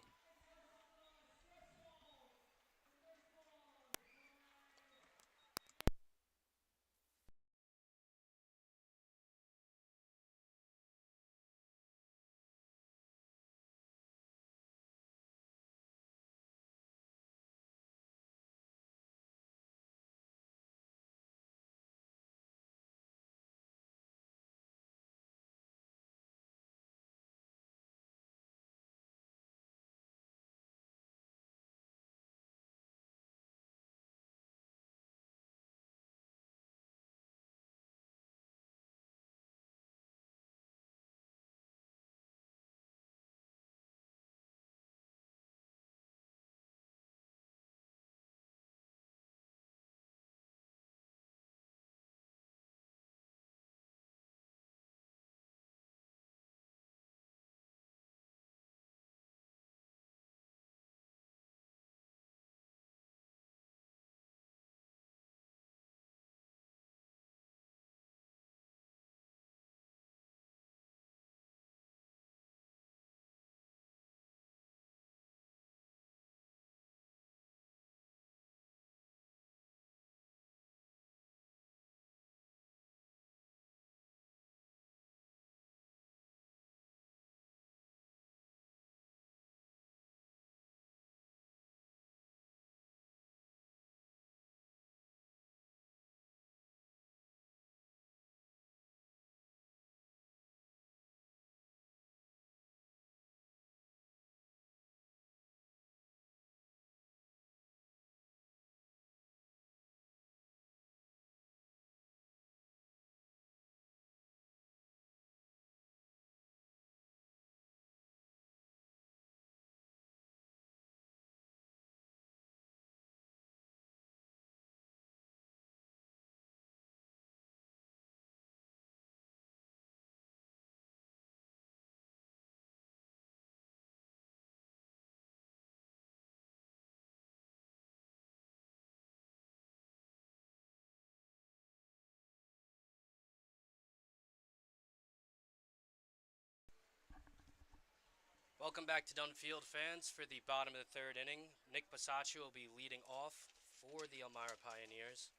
Welcome back to Dunfield, fans. For the bottom of the third inning, Nick Basacci will be leading off for the Elmira Pioneers.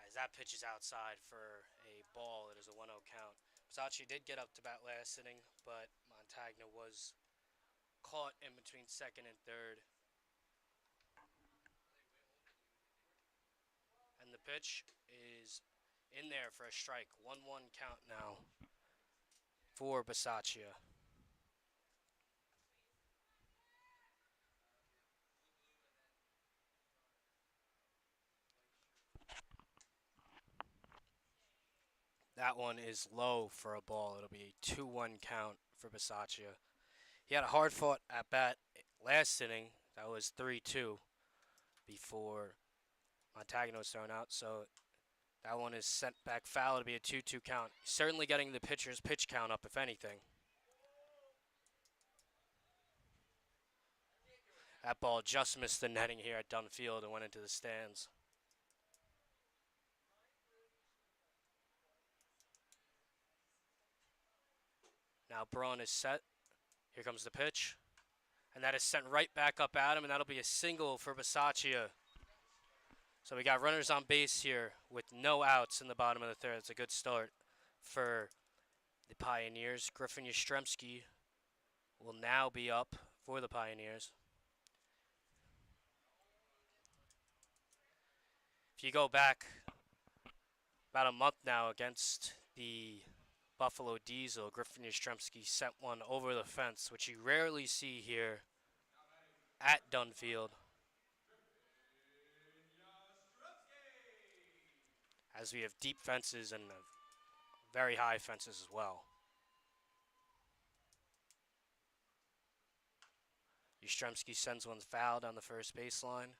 As that pitch is outside for a ball, it is a 1-0 count. Basacci did get up to bat last inning, but Montagna was caught in between second and third. And the pitch is in there for a strike. 1-1 count now for Basacci. That one is low for a ball. It'll be a 2-1 count for Basacci. He had a hard fought at bat last inning. That was 3-2 before Montagna was thrown out. So that one is sent back foul to be a 2-2 count. Certainly getting the pitcher's pitch count up, if anything. That ball just missed the netting here at Dunfield and went into the stands. Now Braun is set. Here comes the pitch. And that is sent right back up at him, and that'll be a single for Basacci. So we got runners on base here with no outs in the bottom of the third. It's a good start for the Pioneers. Griffin Yastrzemski will now be up for the Pioneers. If you go back about a month now against the Buffalo Diesel, Griffin Yastrzemski sent one over the fence, which you rarely see here at Dunfield, as we have deep fences and very high fences as well. Yastrzemski sends one foul down the first baseline.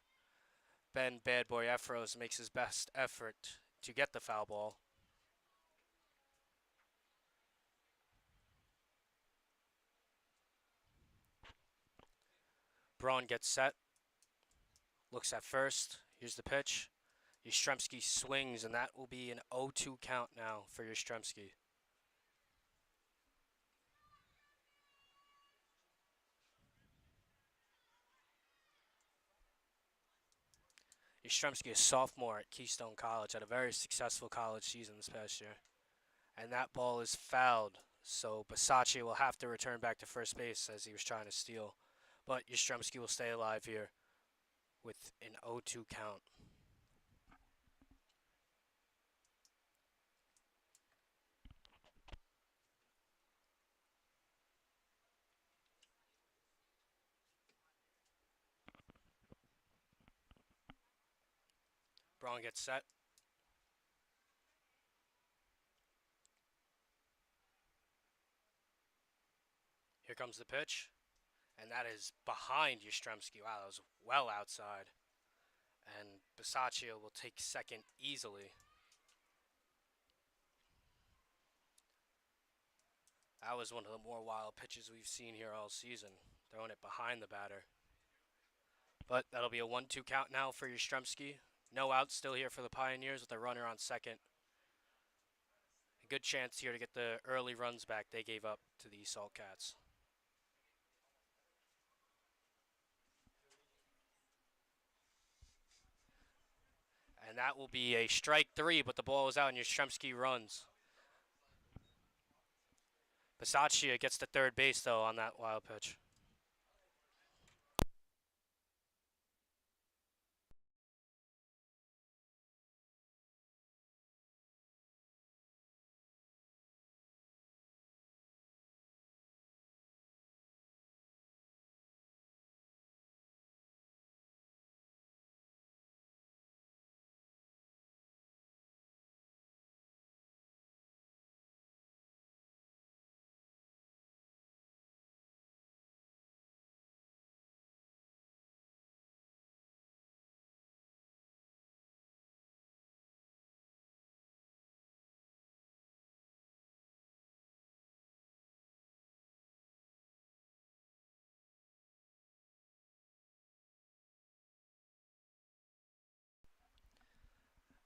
Ben Bad Boy Efros makes his best effort to get the foul ball. Braun gets set, looks at first. Here's the pitch. Yastrzemski swings, and that will be an 0-2 count now for Yastrzemski. Yastrzemski, a sophomore at Keystone College, had a very successful college season this past year. And that ball is fouled, so Basacci will have to return back to first base as he was trying to steal. But Yastrzemski will stay alive here with an 0-2 count. Braun gets set. Here comes the pitch. And that is behind Yastrzemski. Wow, that was well outside. And Basacci will take second easily. That was one of the more wild pitches we've seen here all season, throwing it behind the batter. But that'll be a 1-2 count now for Yastrzemski. No outs still here for the Pioneers with a runner on second. A good chance here to get the early runs back they gave up to the Salt Cats. And that will be a strike three, but the ball is out and Yastrzemski runs. Basacci gets to third base, though, on that wild pitch.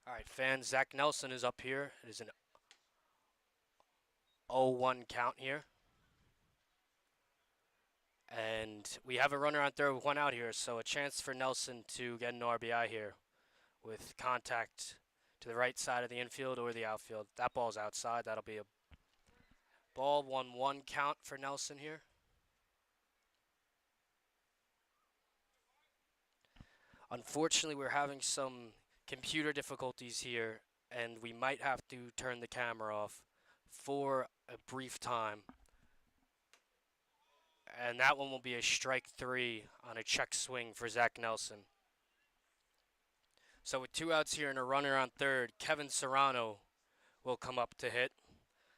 All right, fans, Zach Nelson is up here. It is an 0-1 count here. And we have a runner on third with one out here, so a chance for Nelson to get an RBI here with contact to the right side of the infield or the outfield. That ball's outside. That'll be a ball. 1-1 count for Nelson here. Unfortunately, we're having some computer difficulties here, and we might have to turn the camera off for a brief time. And that one will be a strike 3 on a check swing for Zach Nelson. So with 2 outs here and a runner on third, Kevin Serrano will come up to hit.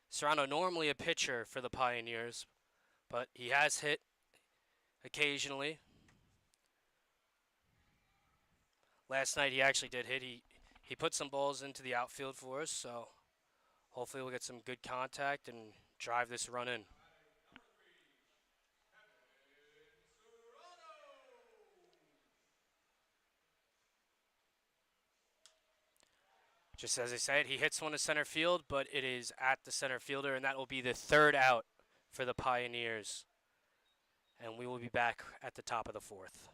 Serrano normally a pitcher for the Pioneers, but he has hit occasionally. Last night he actually did hit. He put some balls into the outfield for us, so hopefully we'll get some good contact and drive this run in. Just as I said, he hits one to center field, but it is at the center fielder, and that will be the 3rd out for the Pioneers. And we will be back at the top of the 4th.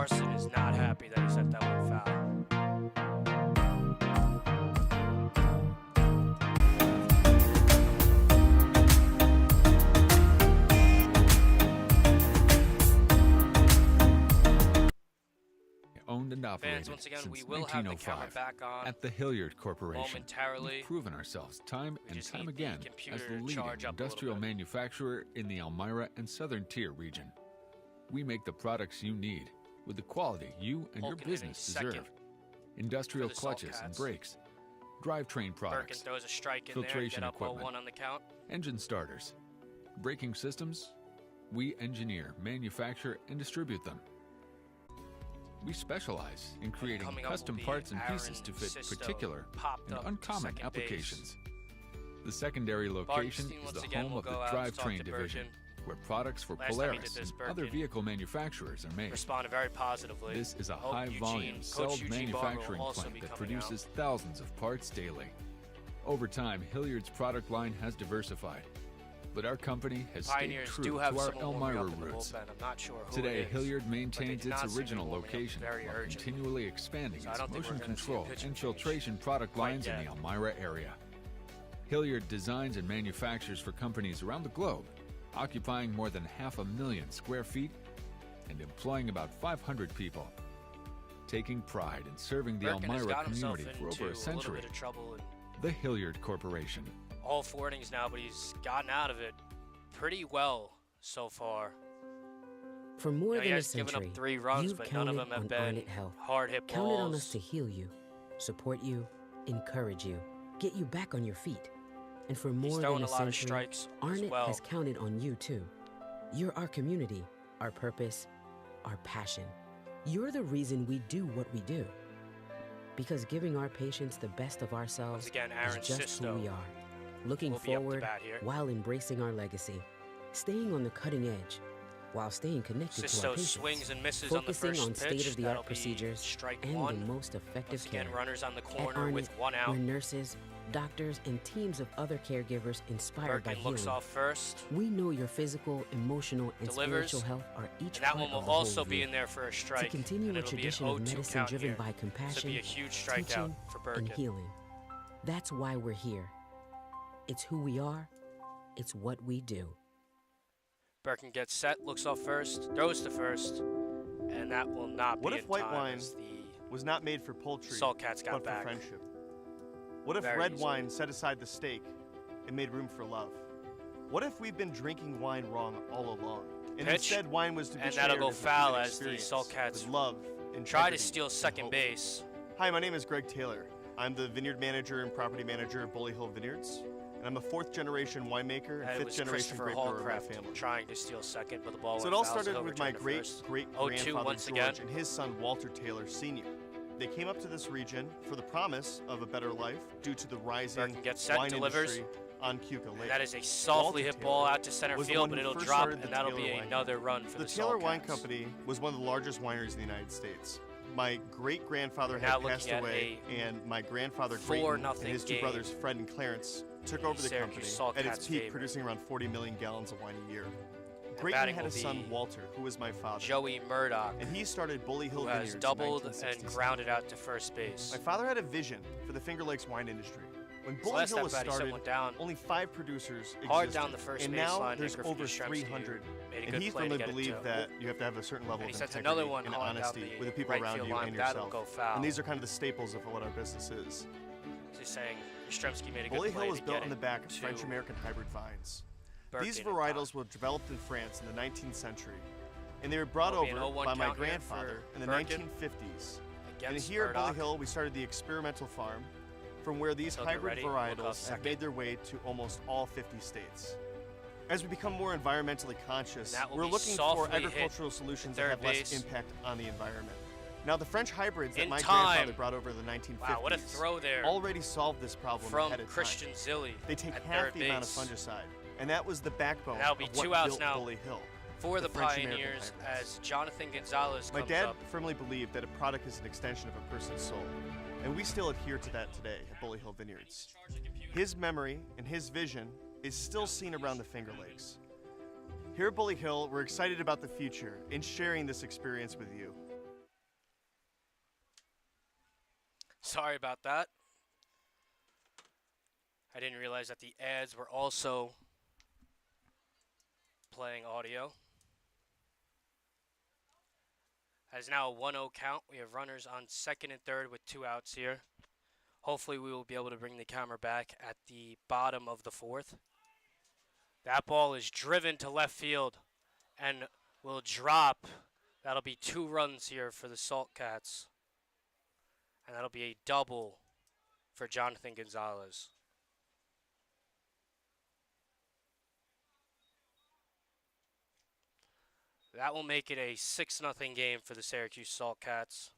Carson is not happy that he set that one foul. Owned and operated Fans, once again, since we will have the camera 1905 back on at the Hilliard Corporation. momentarily. We've proven ourselves time We and just time need the again computer as the to leading charge up a little industrial bit. manufacturer in the Elmira and Southern Tier region. We make the products you need with the quality you and your Hulking in business second deserve. Industrial the clutches and Saltcats. brakes, drivetrain Birkin products, throws a strike in there, filtration get up equipment. 0-1 on the count. engine starters, braking systems. We engineer, manufacture, and distribute them. We specialize in creating coming up custom will be parts and Aaron pieces to fit Sisto, particular popped and up to uncommon second base. applications. The secondary location Bartenstein is once the again home will of the go out to talk drivetrain to division, Birkin. where products for Last time he Polaris did this, and other Birkin vehicle manufacturers are made. Responded very positively. This is a Hope high-volume, Coach celled Eugene Barber will manufacturing also plant be that coming out. produces thousands of parts daily. Over time, Hilliard's product line has diversified, but our company has stayed Pioneers true do to have our someone warming Elmira up in the roots. bullpen. I'm not sure who Today, it is, Hilliard but they maintains do not its seem to be original warming up location very while urgently. continually expanding So I its don't think motion we're gonna see a control pitching and change filtration product quite lines in the yet. Elmira area. Hilliard designs and manufactures for companies around the globe, occupying more than 500,000 square feet and employing about 500 people. Taking pride in serving the Birkin has Elmira got himself community for into over a a little century. bit of trouble in The Hilliard Corporation. all 4 innings now, but he's gotten out of it pretty well so far. For more You know, than he a has given century, up 3 runs, you've but none of them counted have on been Arnett Health. hard hit Counted on us balls. to heal you, support you, encourage you, get you back on your feet. And for He's more throwing than a a lot of century, strikes as Arnett well. has counted on you too. You're our community, our purpose, our passion. You're the reason we do what we do. Because giving our patients the best of ourselves Once again, is Aaron just Sisto who we are. Looking will be up to forward bat here. while embracing our legacy. Staying on the cutting edge while staying connected to our Sisto patients. swings and misses on the Focusing first on pitch. state-of-the-art That'll be procedures strike and 1. the most effective Once again, care. runners on the At corner Arnett, with 1 out. where nurses, doctors, and teams of other caregivers inspired by Birkin looks healing. off first. We know your physical, emotional, and Delivers. spiritual health are each And that part one of will the whole also of be you. in there for a strike. To continue and a it'll be an tradition of 0-2 medicine count driven here. by This would compassion, be a huge strikeout teaching, for and Birkin. healing. That's why we're here. It's who we are. It's what we do. Birkin gets set, looks off first, throws to first, and that will not What be if in white time wine as the was not made for poultry, Saltcats got but back. for friendship? What if Very red easily. wine set aside the steak and made room for love? What if we've been drinking wine wrong all along? And Pitch, instead wine was to be and shared that'll go as a foul human as the experience Saltcats with love, try to integrity, steal and second hope. base. Hi, my name is Greg Taylor. I'm the vineyard manager and property manager of Bully Hill Vineyards, and I'm a 4th-generation winemaker and And it 5th was generation Christopher grape grower in my Hallcraft family. trying to steal second, but the ball So went it all foul, started with my overturned to first. 0-2 great-great-grandfather once George again. and his son Walter Taylor Sr. They came up to this region for the promise of a better life due to the rising Birkin gets set, wine delivers. industry on Cuca Lake. And that is a softly Walter hit ball Taylor out to center was the field, one but who it'll first drop, started the and that'll be Taylor Wine another Company. run for the Taylor Wine Saltcats. Company was one of the largest wineries in the United States. My great-grandfather We're now had passed looking at away, and my grandfather 4-0 Grayton and his two game. brothers Fred and Clarence took The over the company Syracuse at its Saltcats peak, favorite. producing around 40 million gallons of wine a year. batting Grayton had will a son be Walter, who was my father, Joey Murdoch, and he started Bully Hill who Vineyards has in doubled and 1967. grounded out to first base. My father had a vision for the Finger Lakes wine industry. When So Bully last Hill at was bat, he set started, one down only 5 producers existed. hard down the first and baseline. now Nick there's Griffey over Yastrzemski 300. made a And good he play to firmly get it believed to- that you have to have a certain level And he of sets integrity another one and hauling down honesty the with the people right around field you line. and That'll yourself. go foul. And these are kind of the staples of what our business is. Just saying, Yastrzemski made a good Bully play Hill was to built get on the it back of to French-American hybrid vines. Birkin These in time. varietals were developed in France in the 19th century, and they were brought That'll be an over 0-1 by my count here grandfather for in the Birkin 1950s. And against here at Bully Murdoch. Hill, we started the experimental farm from where these He'll get hybrid ready, we'll go varietals have second. made their way to almost all 50 states. As we become more environmentally conscious, And that will we're be looking for softly hit agricultural solutions to that third have less base. impact on the environment. Now, the French hybrids that In my time. grandfather brought over in the 1950s Wow, what a throw there already solved this problem from ahead of Christian time. Zilli They take at half third the amount of base. fungicide, and that was the backbone That'll be of what 2 outs built now Bully Hill. for the French-American Pioneers hybrids. as Jonathan Gonzalez My comes dad up. firmly believed that a product is an extension of a person's soul, and we still adhere to that today at Bully Hill Vineyards. His memory and his vision is still seen around the Finger Lakes. Here at Bully Hill, we're excited about the future and sharing this experience with you. Sorry about that. I didn't realize that the ads were also playing audio. As now a 1-0 count. We have runners on second and third with 2 outs here. Hopefully we will be able to bring the camera back at the bottom of the fourth. That ball is driven to left field and will drop. That'll be 2 runs here for the Salt Cats. And that'll be a double for Jonathan Gonzalez. That will make it a 6-0 game for the Syracuse Salt Cats.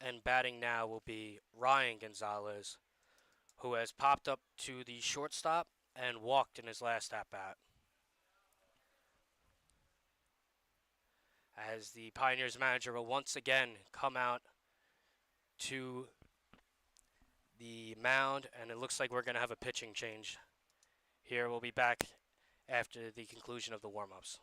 And batting now will be Ryan Gonzalez, who has popped up to the shortstop and walked in his last at-bat. As the Pioneers manager will once again come out to the mound, and it looks like we're going to have a pitching change here. We'll be back after the conclusion of the warm-ups.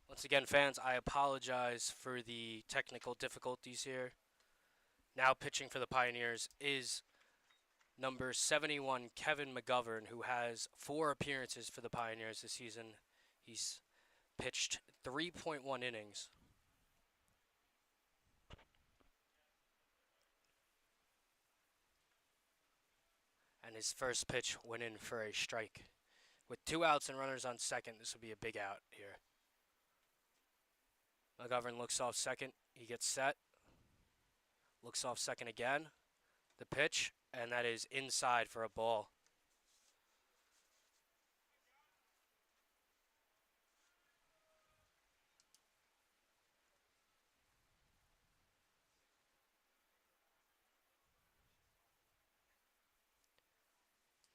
Once again, fans, I apologize for the technical difficulties here. Now pitching for the Pioneers is number 71, Kevin McGovern, who has 4 appearances for the Pioneers this season. He's pitched 3.1 innings. And his first pitch went in for a strike. With 2 outs and runners on second, this will be a big out here. McGovern looks off second. He gets set. Looks off second again. The pitch, and that is inside for a ball.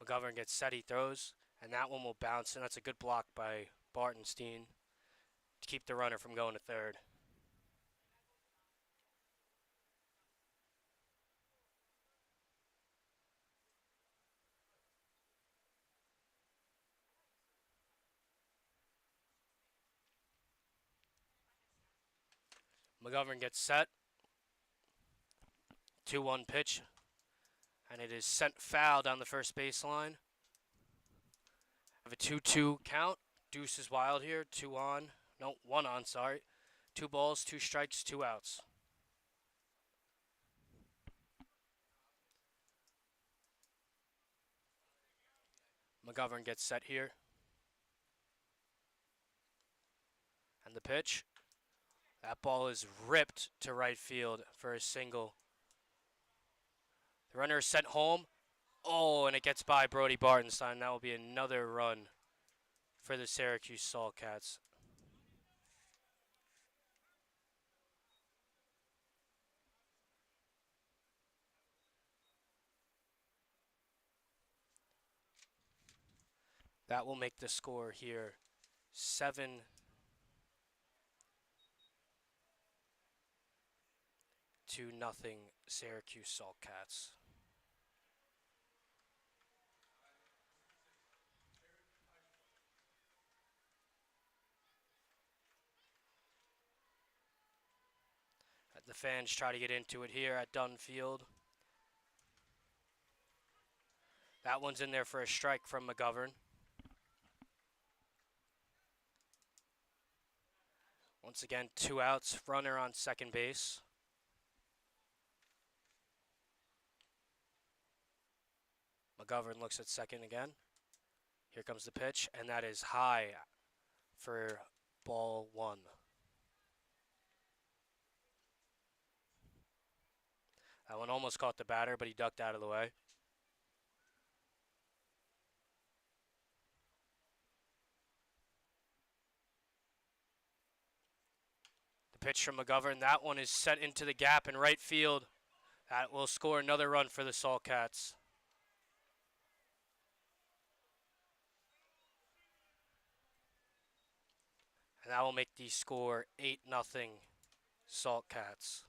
McGovern gets set, he throws, and that one will bounce, and that's a good block by Bartenstein to keep the runner from going to third. McGovern gets set. 2-1 pitch. And it is sent foul down the first baseline. Have a 2-2 count. Deuce is wild here. 2 on. No, 1 on, sorry. 2 balls, 2 strikes, 2 outs. McGovern gets set here. And the pitch. That ball is ripped to right field for a single. The runner is sent home. Oh, and it gets by Brody Bartenstein. That will be another run for the Syracuse Saltcats. That will make the score here 7-0 Syracuse Saltcats. The fans try to get into it here at Dunn Field. That one's in there for a strike from McGovern. Once again, 2 outs, runner on second base. McGovern looks at second again. Here comes the pitch, and that is high for ball 1. That one almost caught the batter, but he ducked out of the way. The pitch from McGovern, that one is set into the gap in right field. That will score another run for the Saltcats. And that will make the score 8-0 Saltcats.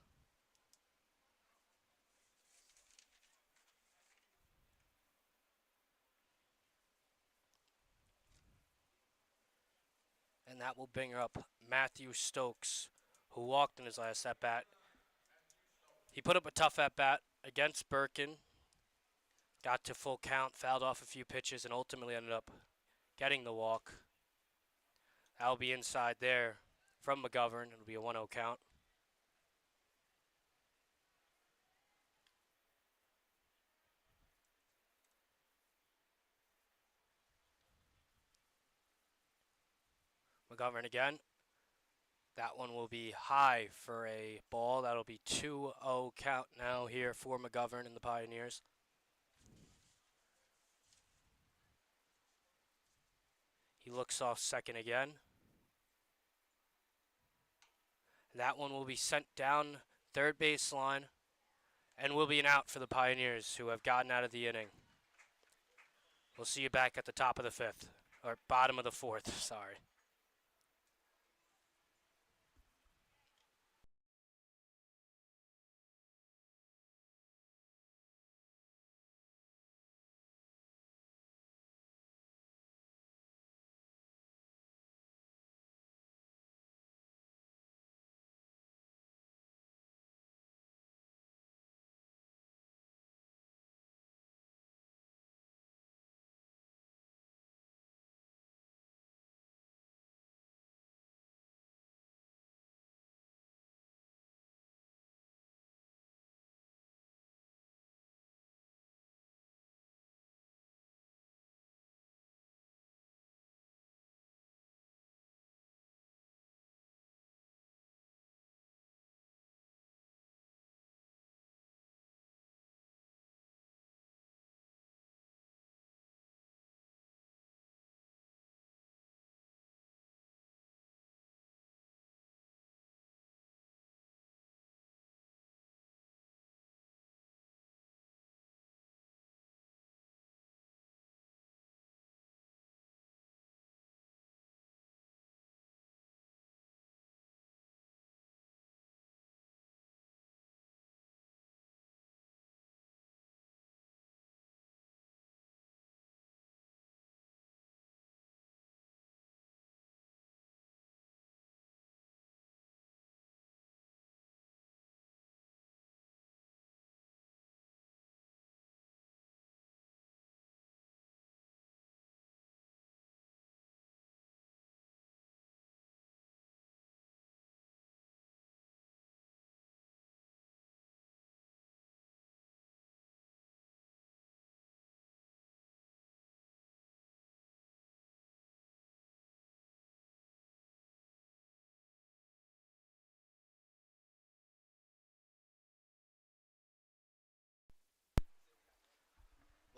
And that will bring up Matthew Stokes, who walked in his last at-bat. He put up a tough at-bat against Birkin, got to full count, fouled off a few pitches, and ultimately ended up getting the walk. That will be inside there from McGovern. It'll be a 1-0 count. McGovern again. That one will be high for a ball. That'll be 2-0 count now here for McGovern and the Pioneers. He looks off second again. That one will be sent down third baseline and will be an out for the Pioneers, who have gotten out of the inning. We'll see you back at the top of the 5th, or bottom of the 4th, sorry.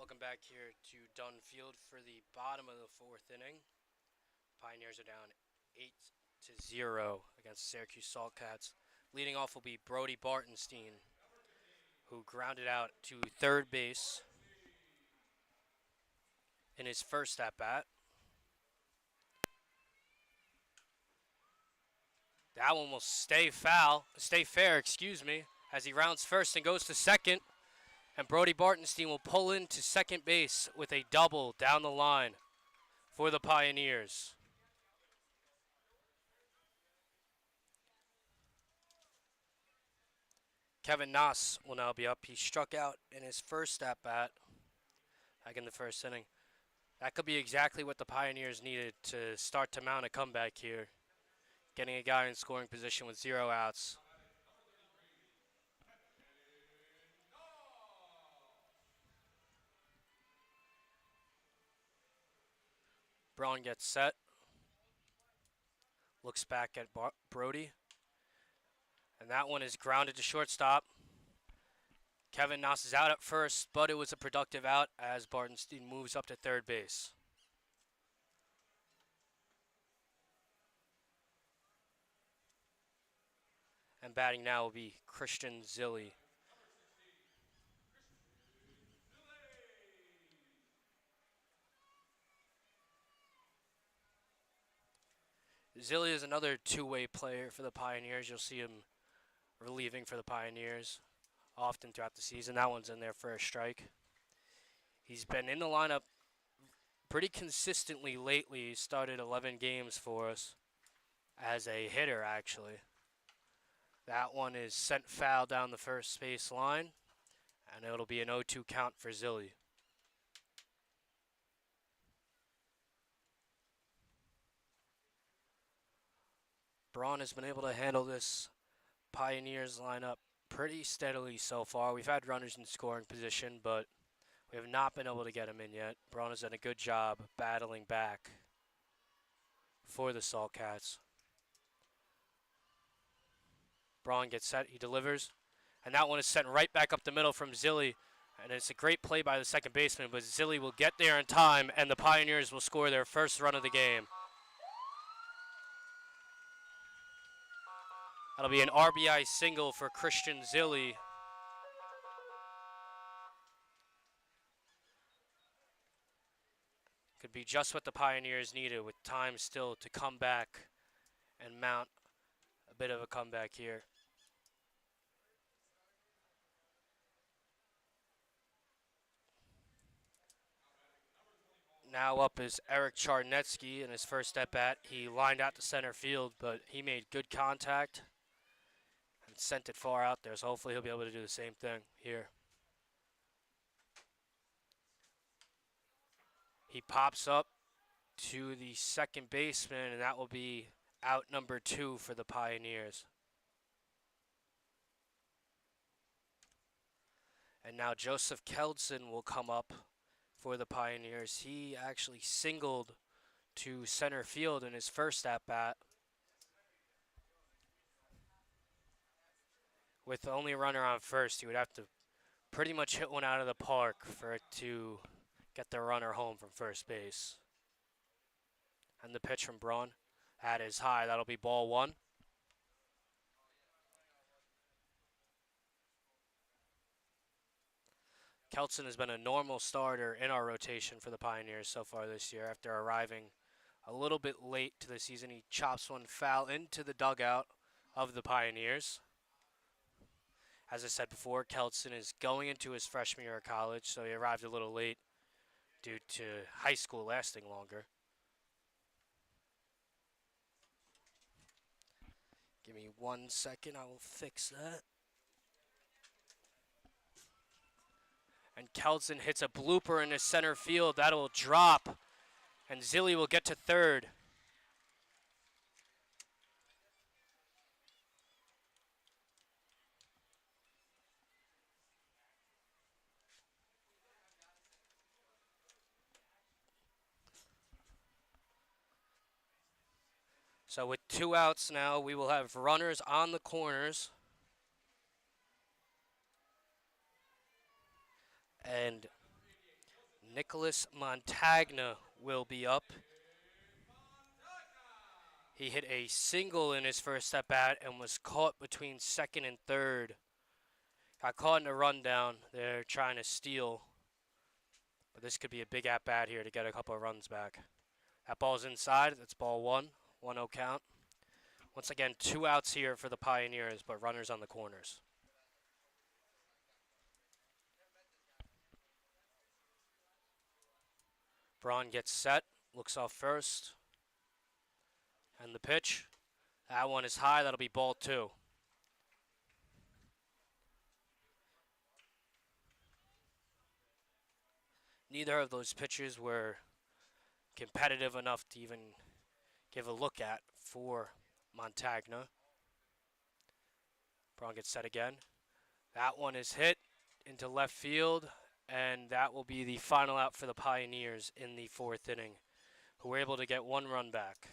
Welcome back here to Dunn Field for the bottom of the fourth inning. Pioneers are down 8-0 against Syracuse Saltcats. Leading off will be Brody Bartenstein, who grounded out to third base in his first at-bat. That one will stay fair, as he rounds first and goes to second. And Brody Bartenstein will pull into second base with a double down the line for the Pioneers. Kevin Noss will now be up. He struck out in his first at-bat back in the first inning. That could be exactly what the Pioneers needed to start to mount a comeback here. Getting a guy in scoring position with 0 outs. Braun gets set. Looks back at Brody. And that one is grounded to shortstop. Kevin Noss is out at first, but it was a productive out as Bartenstein moves up to third base. And batting now will be Christian Zilli. Zilli is another two-way player for the Pioneers. You'll see him relieving for the Pioneers often throughout the season. That one's in there for a strike. He's been in the lineup pretty consistently lately. He started 11 games for us as a hitter, actually. That one is sent foul down the first base line, and it'll be an 0-2 count for Zilli. Braun has been able to handle this Pioneers lineup pretty steadily so far. We've had runners in scoring position, but we have not been able to get him in yet. Braun has done a good job battling back for the Saltcats. Braun gets set, he delivers, and that one is sent right back up the middle from Zilli, and it's a great play by the second baseman, but Zilli will get there in time, and the Pioneers will score their first run of the game. That'll be an RBI single for Christian Zilli. Could be just what the Pioneers needed with time still to come back and mount a bit of a comeback here. Now up is Eric Charnetsky in his first at-bat. He lined out to center field, but he made good contact and sent it far out there, so hopefully he'll be able to do the same thing here. He pops up to the second baseman, and that will be out number 2 for the Pioneers. And now Joseph Keldson will come up for the Pioneers. He actually singled to center field in his first at-bat. With the only runner on first, he would have to pretty much hit one out of the park for it to get the runner home from first base. And the pitch from Braun, that is high. That'll be ball 1. Kelson has been a normal starter in our rotation for the Pioneers so far this year. After arriving a little bit late to the season, he chops one foul into the dugout of the Pioneers. As I said before, Kelson is going into his freshman year of college, so he arrived a little late due to high school lasting longer. Give me 1 second, I will fix that. And Kelson hits a blooper in his center field. That will drop, and Zilli will get to third. So with 2 outs now, we will have runners on the corners. And Nicholas Montagna will be up. He hit a single in his first at bat and was caught between second and third. Got caught in a rundown. They're trying to steal. But this could be a big at bat here to get a couple of runs back. That ball's inside. That's ball one. 1-0 count. Once again, 2 outs here for the Pioneers, but runners on the corners. Braun gets set. Looks off first. And the pitch. That one is high. That'll be ball 2. Neither of those pitches were competitive enough to even give a look at for Montagna. Braun gets set again. That one is hit into left field, and that will be the final out for the Pioneers in the 4th inning, who were able to get 1 run back.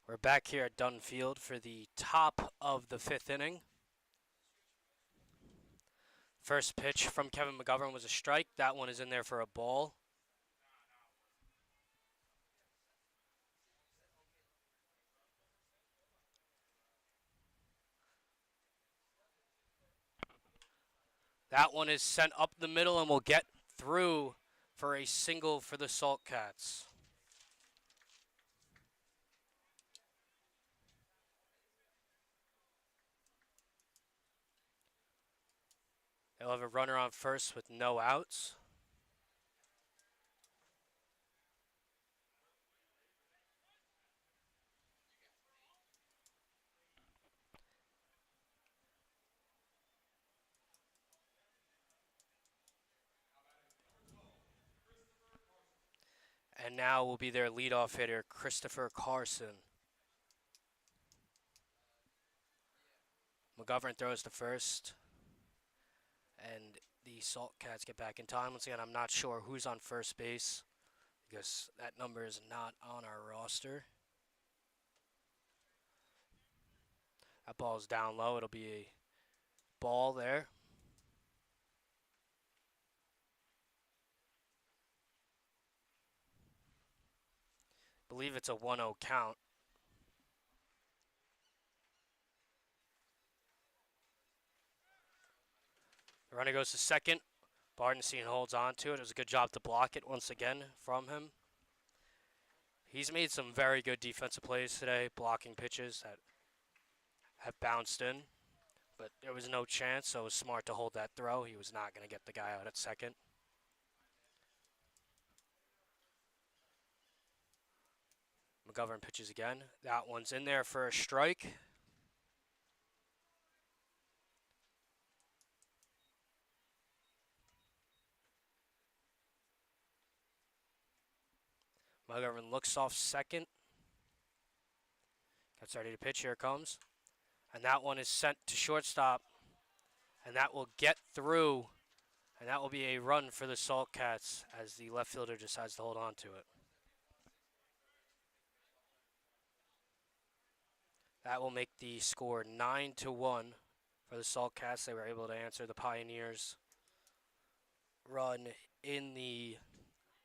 We're back here at Dunn Field for the top of the 5th inning. First pitch from Kevin McGovern was a strike. That one is in there for a ball. That one is sent up the middle and will get through for a single for the Salt Cats. They'll have a runner on first with no outs. And now will be their leadoff hitter, Christopher Carson. McGovern throws to first. And the Salt Cats get back in time. Once again, I'm not sure who's on first base because that number is not on our roster. That ball is down low. It'll be a ball there. I believe it's a 1-0 count. The runner goes to second. Bardenstein holds on to it. It was a good job to block it once again from him. He's made some very good defensive plays today, blocking pitches that have bounced in. But there was no chance, so it was smart to hold that throw. He was not going to get the guy out at second. McGovern pitches again. That one's in there for a strike. McGovern looks off second. Gets ready to pitch. Here it comes. And that one is sent to shortstop. And that will get through. And that will be a run for the Saltcats as the left fielder decides to hold on to it. That will make the score 9-1 for the Saltcats. They were able to answer the Pioneers' run in the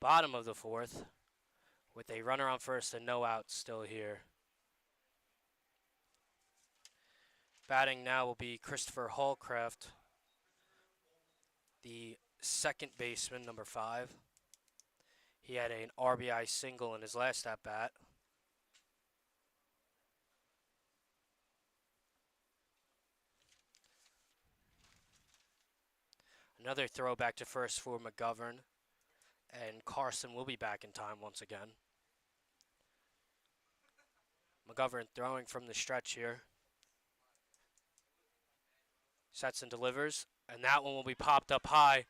bottom of the fourth with a runner on first and no outs still here. Batting now will be Christopher Hallcraft, the second baseman, number 5. He had an RBI single in his last at-bat. Another throw back to first for McGovern, and Carson will be back in time once again. McGovern throwing from the stretch here. Sets and delivers, and that one will be popped up high.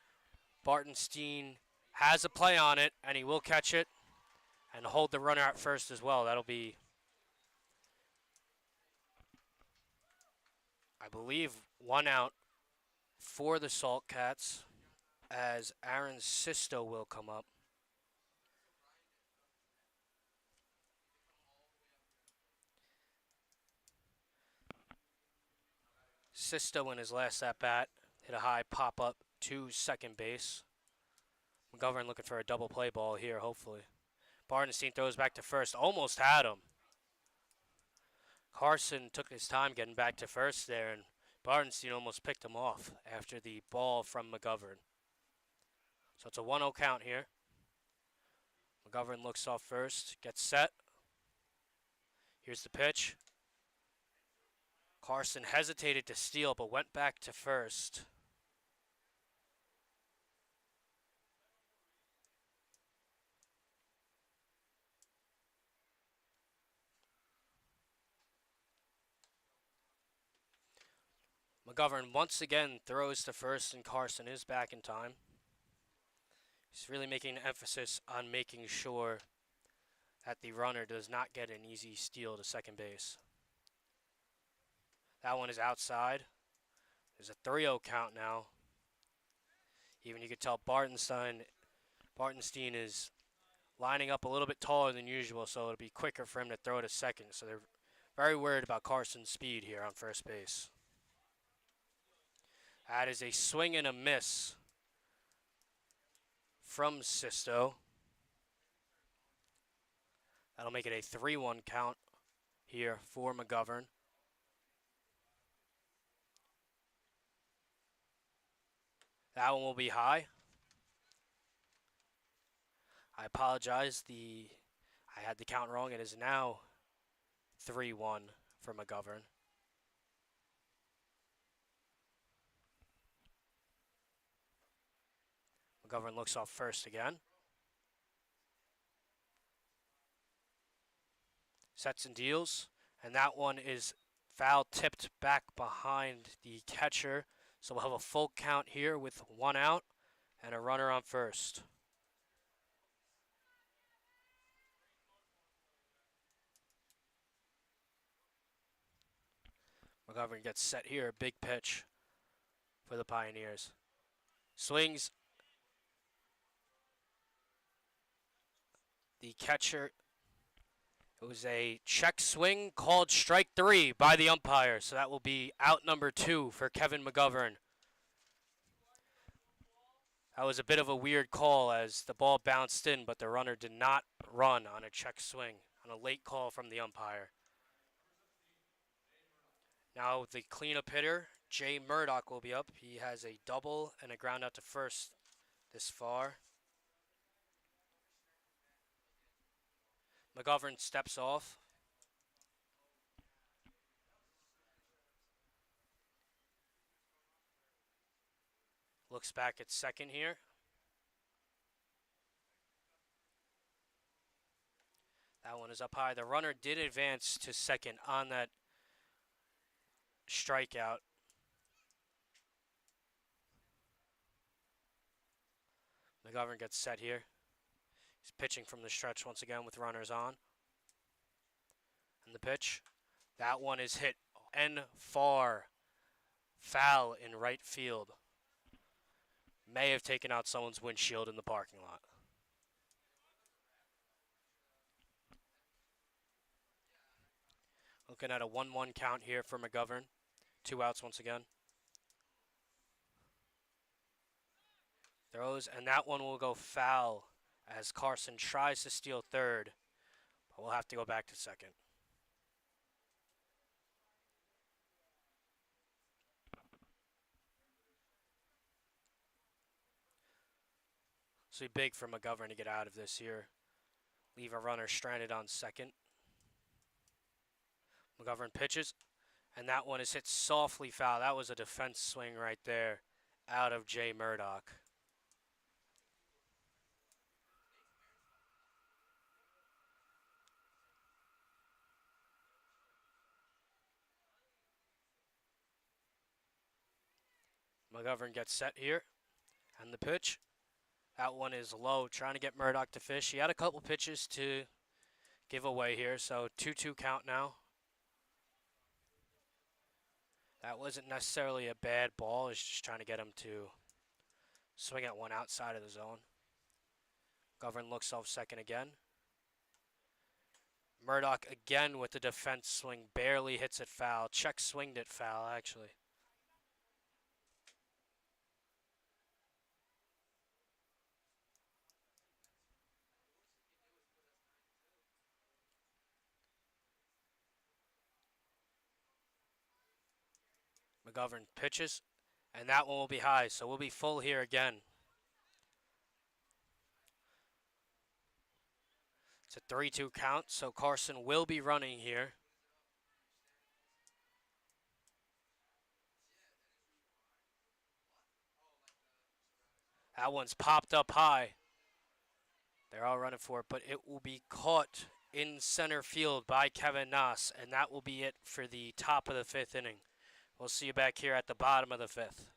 Bartenstein has a play on it, and he will catch it and hold the runner at first as well. That'll be, I believe, 1 out for the Saltcats as Aaron Sisto will come up. Sisto in his last at-bat hit a high pop-up to second base. McGovern looking for a double play ball here, hopefully. Bardenstein throws back to first, almost had him. Carson took his time getting back to first there, and Bardenstein almost picked him off after the ball from McGovern. So it's a 1-0 count here. McGovern looks off first, gets set. Here's the pitch. Carson hesitated to steal, but went back to first. McGovern once again throws to first, and Carson is back in time. He's really making an emphasis on making sure that the runner does not get an easy steal to second base. That one is outside. There's a 3-0 count now. Even you could tell Bartenstein is lining up a little bit taller than usual, so it'll be quicker for him to throw to second. So they're very worried about Carson's speed here on first base. That is a swing and a miss from Sisto. That'll make it a 3-1 count here for McGovern. That one will be high. I apologize. I had the count wrong. It is now 3-1 for McGovern. McGovern looks off first again. Sets and deals. And that one is foul tipped back behind the catcher. So we'll have a full count here with 1 out and a runner on first. McGovern gets set here. Big pitch for the Pioneers. Swings. The catcher. It was a check swing called strike 3 by the umpire. So that will be out number 2 for Kevin McGovern. That was a bit of a weird call as the ball bounced in, but the runner did not run on a check swing on a late call from the umpire. Now the cleanup hitter Jay Murdoch will be up. He has a double and a ground out to first this far. McGovern steps off. Looks back at second here. That one is up high. The runner did advance to second on that strikeout. McGovern gets set here. He's pitching from the stretch once again with runners on. And the pitch. That one is hit and far. Foul in right field. May have taken out someone's windshield in the parking lot. Looking at a 1-1 count here for McGovern. 2 outs once again. Throws, and that one will go foul as Carson tries to steal third, but we'll have to go back to second. So be big for McGovern to get out of this here. Leave a runner stranded on second. McGovern pitches, and that one is hit softly foul. That was a defense swing right there out of Jay Murdoch. McGovern gets set here, and the pitch. That one is low, trying to get Murdoch to fish. He had a couple pitches to give away here, so 2-2 count now. That wasn't necessarily a bad ball. It's just trying to get him to swing at one outside of the zone. McGovern looks off second again. Murdoch again with the defense swing, barely hits it foul. Check swinged it foul, actually. McGovern pitches, and that one will be high, so we'll be full here again. It's a 3-2 count, so Carson will be running here. That one's popped up high. They're all running for it, but it will be caught in center field by Kevin Noss, and that will be it for the top of the 5th inning. We'll see you back here at the bottom of the 5th.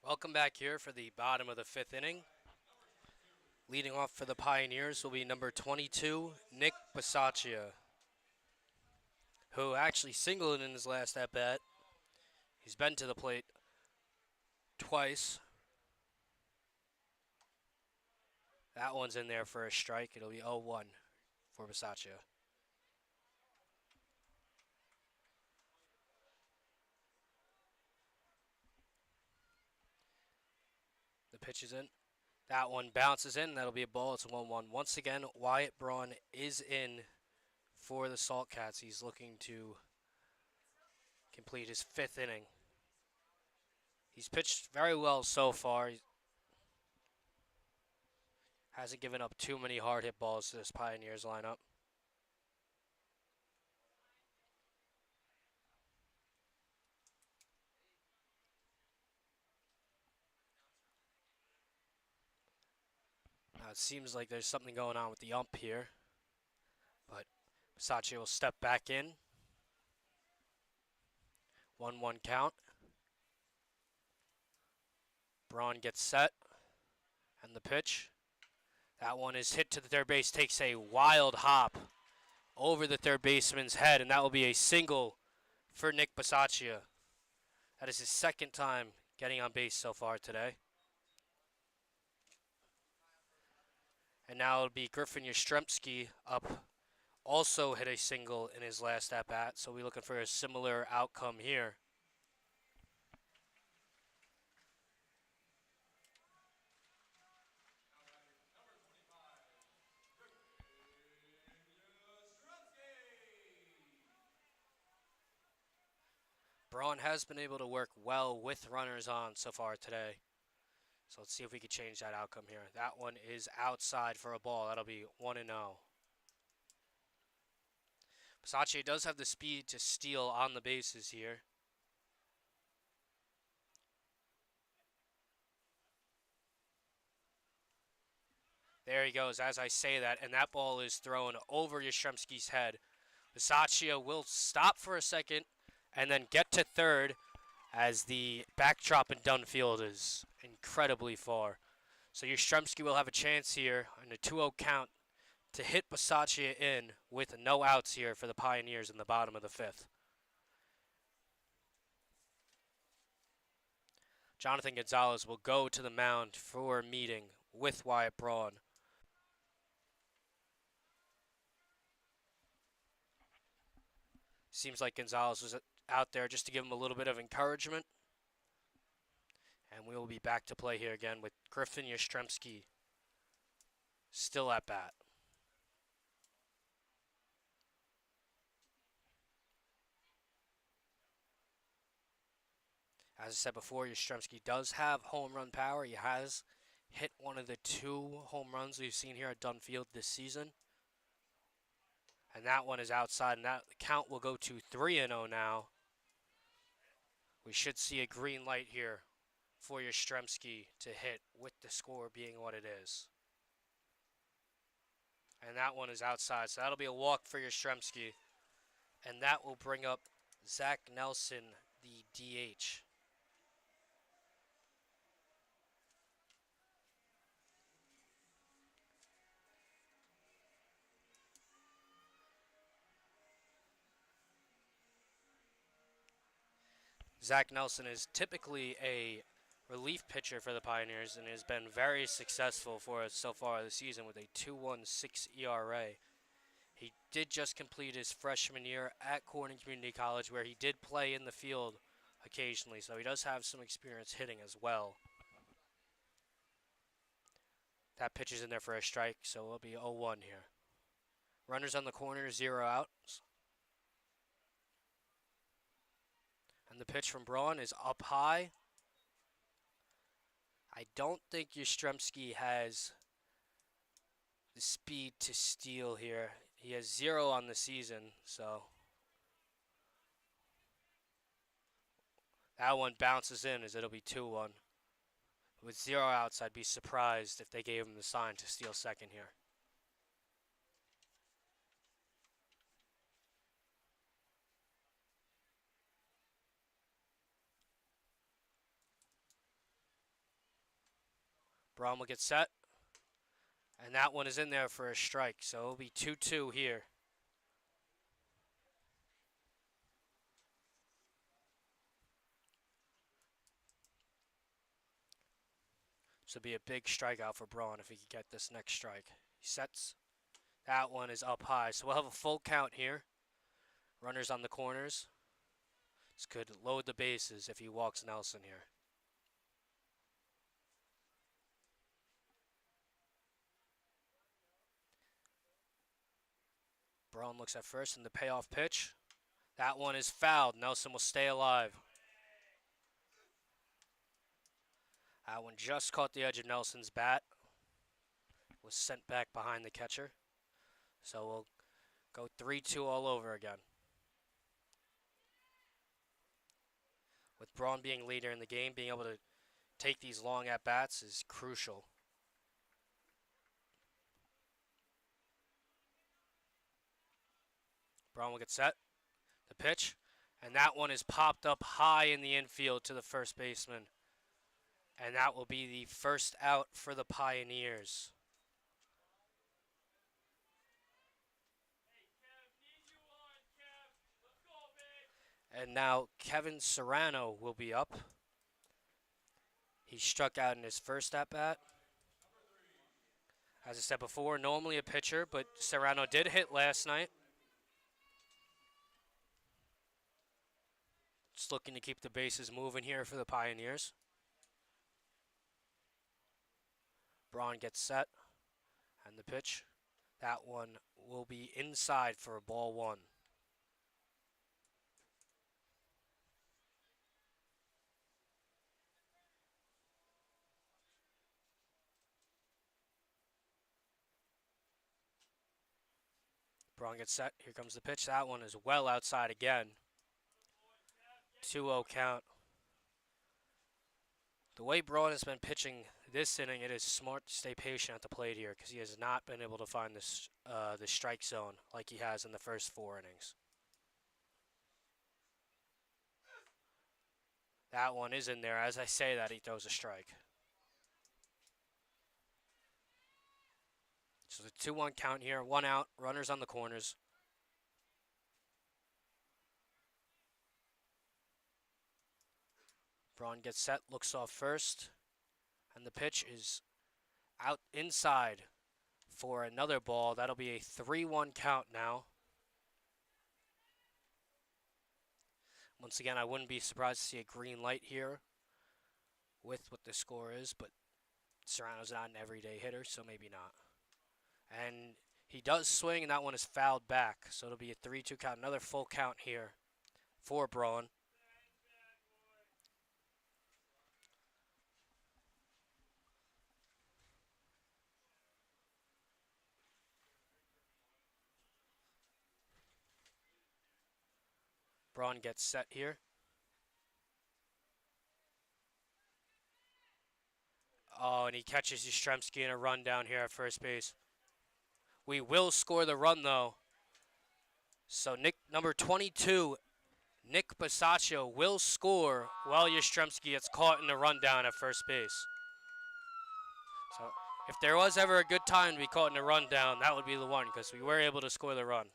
Welcome back here for the bottom of the 5th inning. Leading off for the Pioneers will be number 22, Nick Bisaccia, who actually singled in his last at-bat. He's been to the plate twice. That one's in there for a strike. It'll be 0-1 for Bisaccia. The pitch is in. That one bounces in. That'll be a ball. It's 1-1. Once again, Wyatt Braun is in for the Salt Cats. He's looking to complete his 5th inning. He's pitched very well so far. He hasn't given up too many hard hit balls to this Pioneers lineup. Now it seems like there's something going on with the ump here, but Bisaccia will step back in. 1-1 count. Braun gets set, and the pitch. That one is hit to the third base, takes a wild hop over the third baseman's head, and that will be a single for Nick Bisaccia. That is his 2nd time getting on base so far today. And now it'll be Griffin Yastrzemski up, also hit a single in his last at-bat, so we're looking for a similar outcome here. Braun has been able to work well with runners on so far today. So let's see if we can change that outcome here. That one is outside for a ball. That'll be 1-0. Bisaccia does have the speed to steal on the bases here. There he goes as I say that, and that ball is thrown over Yastrzemski's head. Bisaccia will stop for a second and then get to third, as the backdrop in Dunfield is incredibly far. So Yastrzemski will have a chance here on a 2-0 count to hit Bisaccia in with no outs here for the Pioneers in the bottom of the 5th. Jonathan Gonzalez will go to the mound for a meeting with Wyatt Braun. Seems like Gonzalez was out there just to give him a little bit of encouragement. And we will be back to play here again with Griffin Yastrzemski still at bat. As I said before, Yastrzemski does have home run power. He has hit one of the 2 home runs we've seen here at Dunfield this season. And that one is outside, and that count will go to 3-0 now. We should see a green light here for Yastrzemski to hit, with the score being what it is. And that one is outside, so that'll be a walk for Yastrzemski. And that will bring up Zach Nelson, the DH. Zach Nelson is typically a relief pitcher for the Pioneers and has been very successful for us so far this season with a 2.16 ERA. He did just complete his freshman year at Corning Community College, where he did play in the field occasionally, so he does have some experience hitting as well. That pitch is in there for a strike, so it'll be 0-1 here. Runners on the corner, 0 outs. And the pitch from Braun is up high. I don't think Yastrzemski has the speed to steal here. He has 0 on the season, so that one bounces in as it'll be 2-1. With 0 outs, I'd be surprised if they gave him the sign to steal second here. Braun will get set. And that one is in there for a strike. So it'll be 2-2 here. This will be a big strikeout for Braun if he can get this next strike. He sets. That one is up high. So we'll have a full count here. Runners on the corners. This could load the bases if he walks Nelson here. Braun looks at first in the payoff pitch. That one is fouled. Nelson will stay alive. That one just caught the edge of Nelson's bat. Was sent back behind the catcher. So we'll go 3-2 all over again. With Braun being leader in the game, being able to take these long at-bats is crucial. Braun will get set. The pitch. And that one is popped up high in the infield to the first baseman. And that will be the first out for the Pioneers. And now Kevin Serrano will be up. He struck out in his first at-bat. As I said before, normally a pitcher, but Serrano did hit last night. Just looking to keep the bases moving here for the Pioneers. Braun gets set. And the pitch. That one will be inside for a ball one. Braun gets set. Here comes the pitch. That one is well outside again. 2-0 count. The way Braun has been pitching this inning, it is smart to stay patient at the plate here because he has not been able to find this the strike zone like he has in the first 4 innings. That one is in there. As I say that, he throws a strike. So the 2-1 count here. 1 out. Runners on the corners. Braun gets set. Looks off first. And the pitch is out inside for another ball. That'll be a 3-1 count now. Once again, I wouldn't be surprised to see a green light here with what the score is, but Serrano's not an everyday hitter, so maybe not. And he does swing, and that one is fouled back. So it'll be a 3-2 count. Another full count here for Braun. Braun gets set here. Oh, and he catches Yastrzemski in a run down here at first base. We will score the run, though. So number 22, Nick Basaccio, will score while Yastrzemski gets caught in a rundown at first base. So if there was ever a good time to be caught in a rundown, that would be the one because we were able to score the run.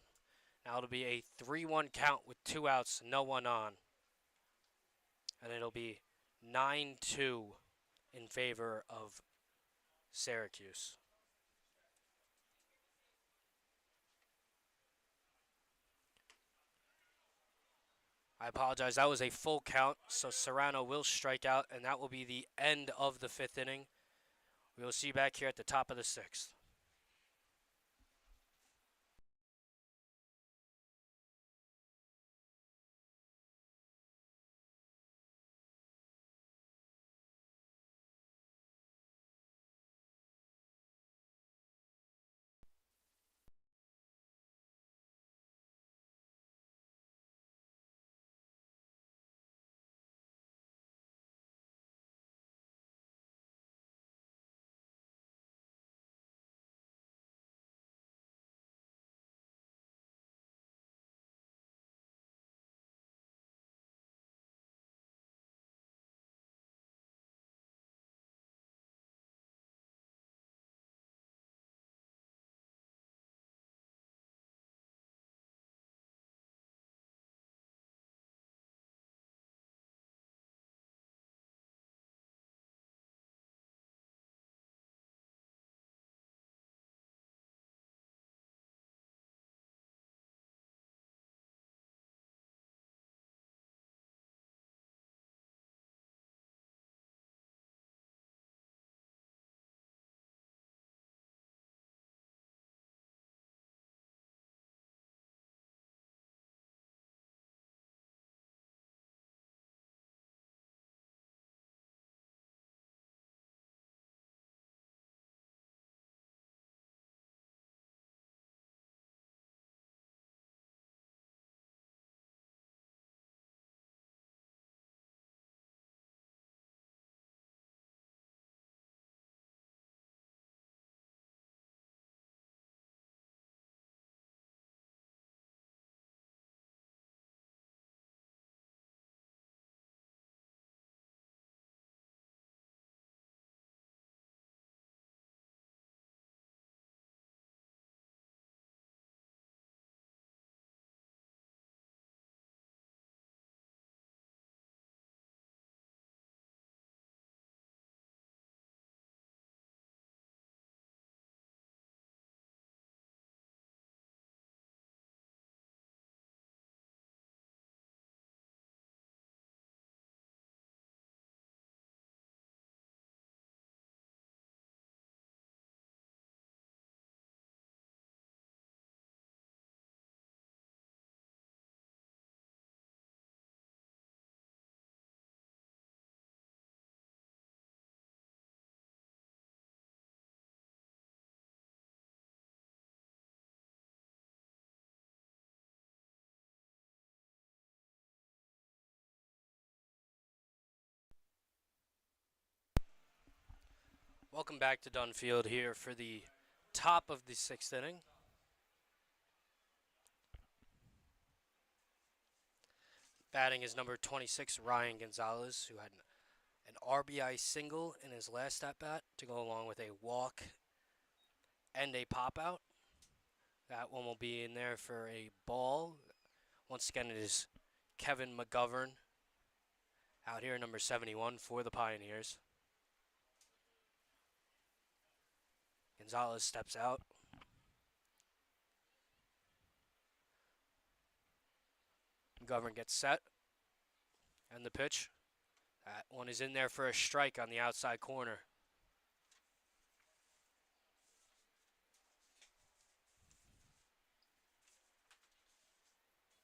Now it'll be a 3-1 count with 2 outs, no one on. And it'll be 9-2 in favor of Syracuse. I apologize, that was a full count, so Serrano will strike out, and that will be the end of the 5th inning. We will see you back here at the top of the 6th. Welcome back to Dunfield here for the top of the 6th inning. Batting is number 26, Ryan Gonzalez, who had an RBI single in his last at-bat to go along with a walk and a pop-out. That one will be in there for a ball. Once again, it is Kevin McGovern out here, number 71 for the Pioneers. Gonzalez steps out. McGovern gets set. And the pitch. That one is in there for a strike on the outside corner.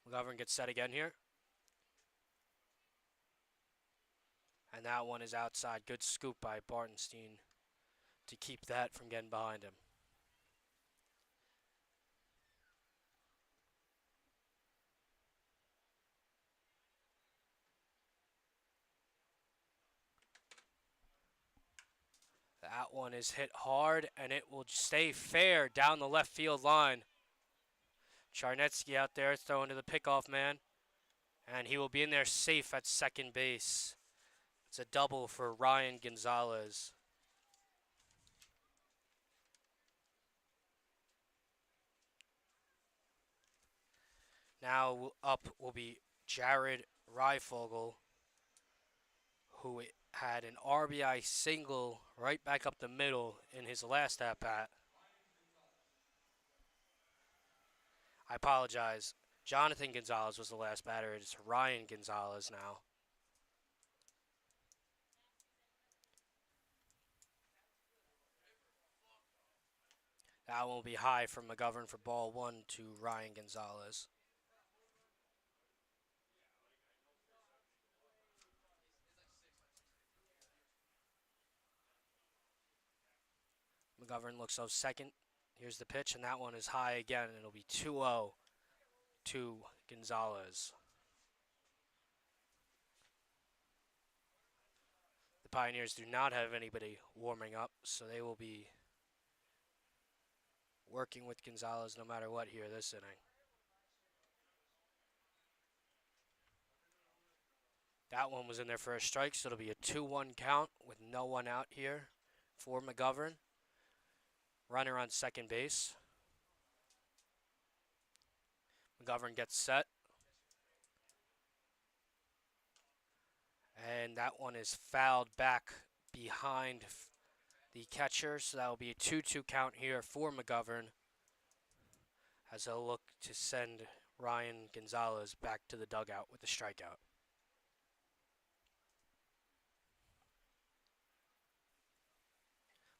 McGovern gets set again here. And that one is outside. Good scoop by Bartenstein to keep that from getting behind him. That one is hit hard, and it will stay fair down the left field line. Charnetsky out there throwing to the pickoff man, and he will be in there safe at second base. It's a double for Ryan Gonzalez. Now up will be Jared Reifogel, who had an RBI single right back up the middle in his last at-bat. I apologize. Jonathan Gonzalez was the last batter. It's Ryan Gonzalez now. That will be high from McGovern for ball one to Ryan Gonzalez. McGovern looks off second. Here's the pitch, and that one is high again, and it'll be 2-0 to Gonzalez. The Pioneers do not have anybody warming up, so they will be working with Gonzalez no matter what here this inning. That one was in there for a strike, so it'll be a 2-1 count with no one out here for McGovern. Runner on second base. McGovern gets set. And that one is fouled back behind the catcher, so that will be a 2-2 count here for McGovern as he'll look to send Ryan Gonzalez back to the dugout with the strikeout.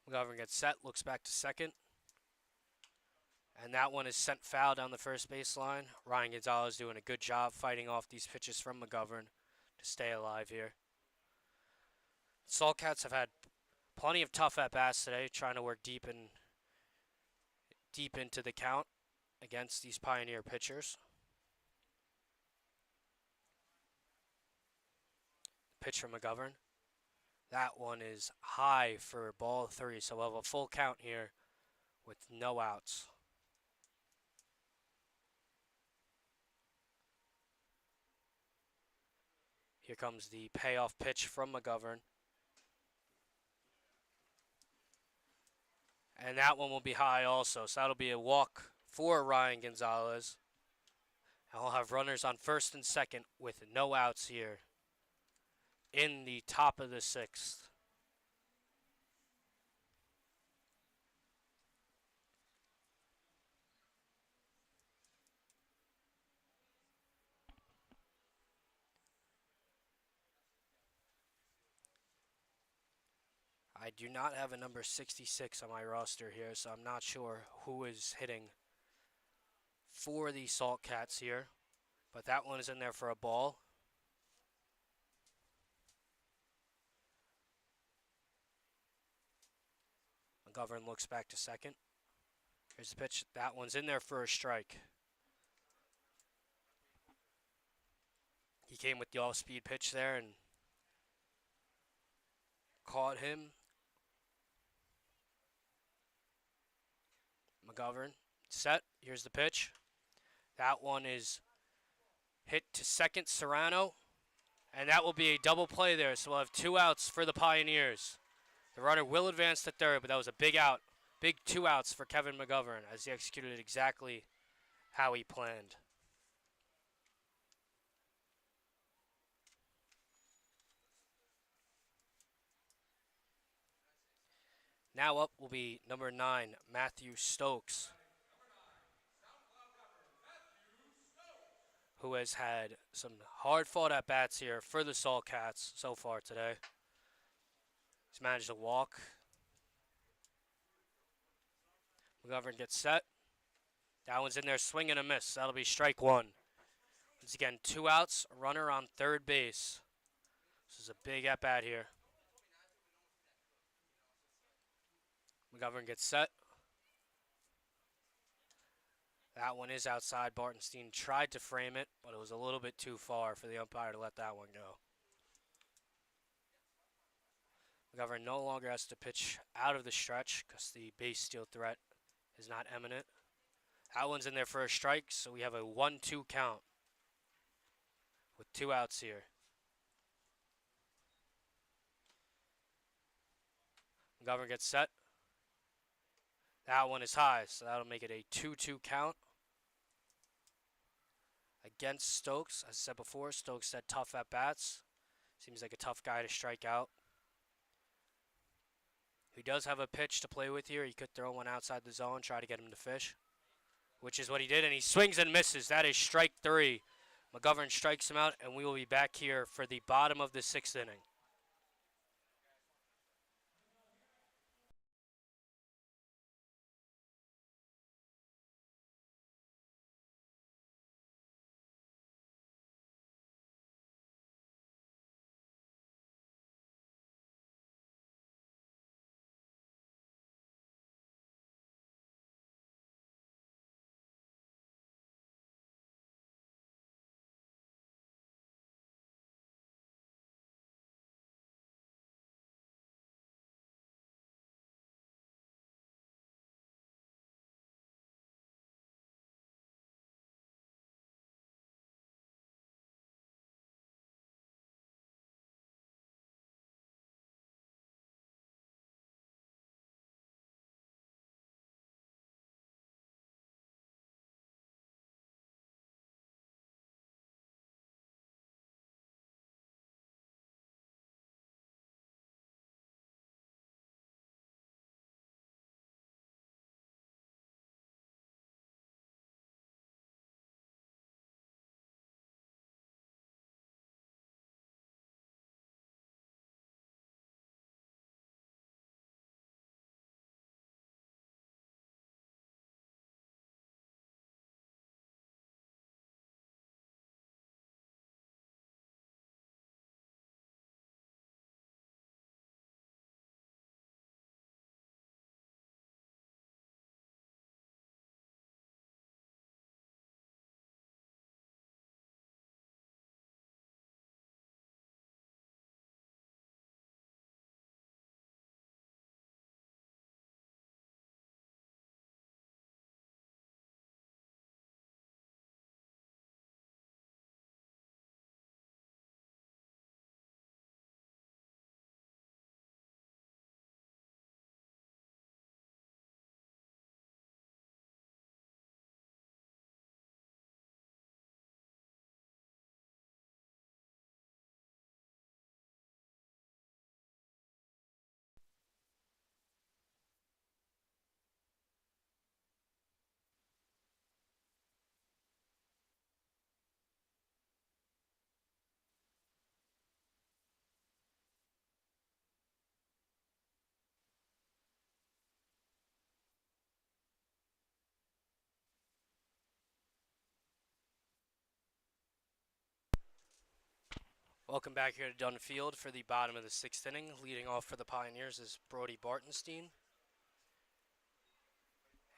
McGovern gets set, looks back to second. And that one is sent foul down the first baseline. Ryan Gonzalez doing a good job fighting off these pitches from McGovern to stay alive here. Saltcats have had plenty of tough at-bats today, trying to work deep into the count against these Pioneer pitchers. Pitch from McGovern. That one is high for ball 3, so we'll have a full count here with no outs. Here comes the payoff pitch from McGovern. And that one will be high also, so that'll be a walk for Ryan Gonzalez. And we'll have runners on first and second with no outs here in the top of the 6th. I do not have a number 66 on my roster here, so I'm not sure who is hitting for the Saltcats here. But that one is in there for a ball. McGovern looks back to second. Here's the pitch. That one's in there for a strike. He came with the off-speed pitch there and caught him. McGovern set. Here's the pitch. That one is hit to second, Serrano. And that will be a double play there, so we'll have 2 outs for the Pioneers. The runner will advance to third, but that was a big out. Big 2 outs for Kevin McGovern as he executed it exactly how he planned. Now up will be number 9, Matthew Stokes, who has had some hard-fought at-bats here for the Salt Cats so far today. He's managed to walk. McGovern gets set. That one's in there, swing and a miss. That'll be strike 1. Once again, 2 outs, a runner on third base. This is a big at-bat here. McGovern gets set. That one is outside. Bartenstein tried to frame it, but it was a little bit too far for the umpire to let that one go. McGovern no longer has to pitch out of the stretch because the base steal threat is not imminent. That one's in there for a strike, so we have a 1-2 count with 2 outs here. McGovern gets set. That one is high, so that'll make it a 2-2 count against Stokes. As I said before, Stokes said tough at-bats. Seems like a tough guy to strike out. He does have a pitch to play with here. He could throw one outside the zone, try to get him to fish, which is what he did, and he swings and misses. That is strike 3. McGovern strikes him out, and we will be back here for the bottom of the 6th inning. Welcome back here to Dunn Field for the bottom of the 6th inning. Leading off for the Pioneers is Brody Bartenstein.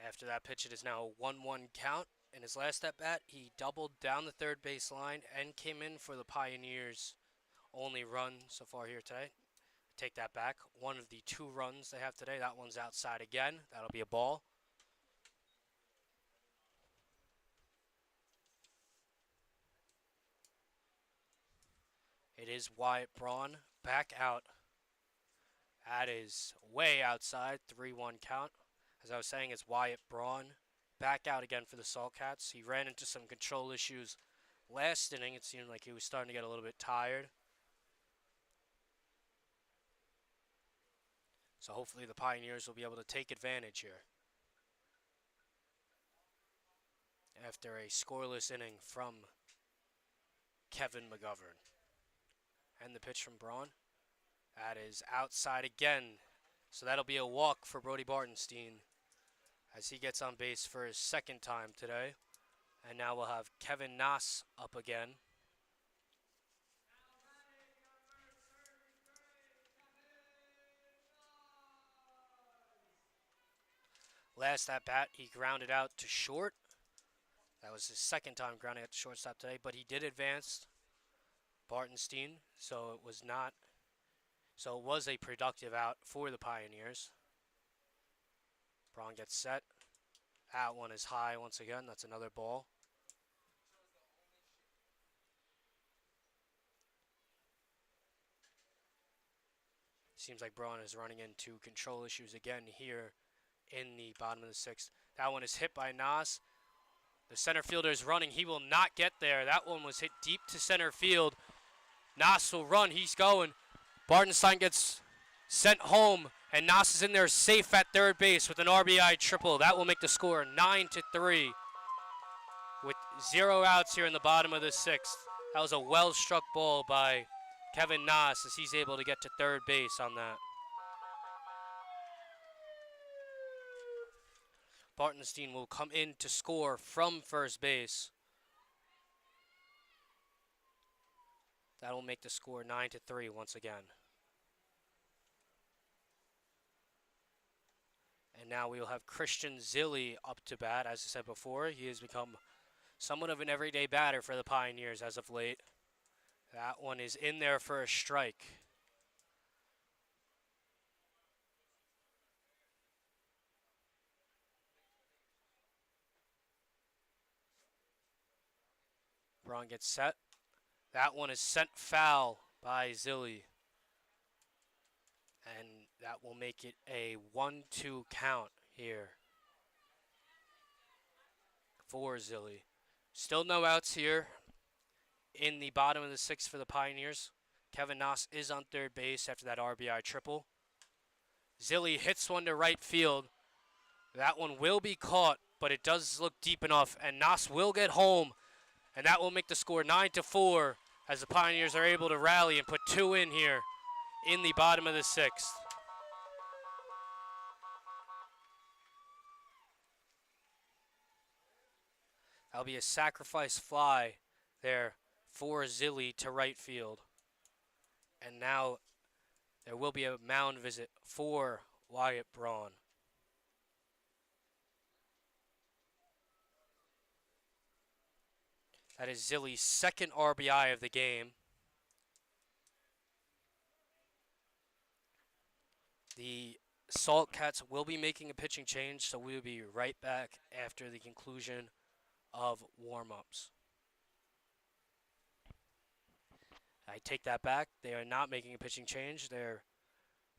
After that pitch, it is now a 1-1 count. In his last at-bat, he doubled down the third base line and came in for the Pioneers' only run so far here today. Take that back. One of the 2 runs they have today. That one's outside again. That'll be a ball. It is Wyatt Braun back out. That is way outside, 3-1 count. As I was saying, it's Wyatt Braun back out again for the Saltcats. He ran into some control issues last inning. It seemed like he was starting to get a little bit tired. So hopefully the Pioneers will be able to take advantage here. After a scoreless inning from Kevin McGovern. And the pitch from Braun. That is outside again. So that'll be a walk for Brody Bartenstein as he gets on base for his second time today. And now we'll have Kevin Nass up again. Last at bat, he grounded out to short. That was his second time grounding out to shortstop today, but he did advance Bartenstein, so it was a productive out for the Pioneers. Braun gets set. That one is high once again. That's another ball. Seems like Braun is running into control issues again here in the bottom of the sixth. That one is hit by Nas. The center fielder is running. He will not get there. That one was hit deep to center field. Nas will run. He's going. Bartenstein gets sent home, and Nas is in there safe at third base with an RBI triple. That will make the score 9-3 with 0 outs here in the bottom of the sixth. That was a well-struck ball by Kevin Nas as he's able to get to third base on that. Bartenstein will come in to score from first base. That will make the score 9-3 once again. And now we will have Christian Zilli up to bat. As I said before, he has become somewhat of an everyday batter for the Pioneers as of late. That one is in there for a strike. Braun gets set. That one is sent foul by Zilli. And that will make it a 1-2 count here for Zilli. Still no outs here in the bottom of the sixth for the Pioneers. Kevin Nass is on third base after that RBI triple. Zilli hits one to right field. That one will be caught, but it does look deep enough, and Nass will get home. And that will make the score 9-4 as the Pioneers are able to rally and put 2 in here in the bottom of the sixth. That'll be a sacrifice fly there for Zilli to right field. And now there will be a mound visit for Wyatt Braun. That is Zilli's second RBI of the game. The Saltcats will be making a pitching change, so we will be right back after the conclusion of warm-ups. I take that back. They are not making a pitching change. Their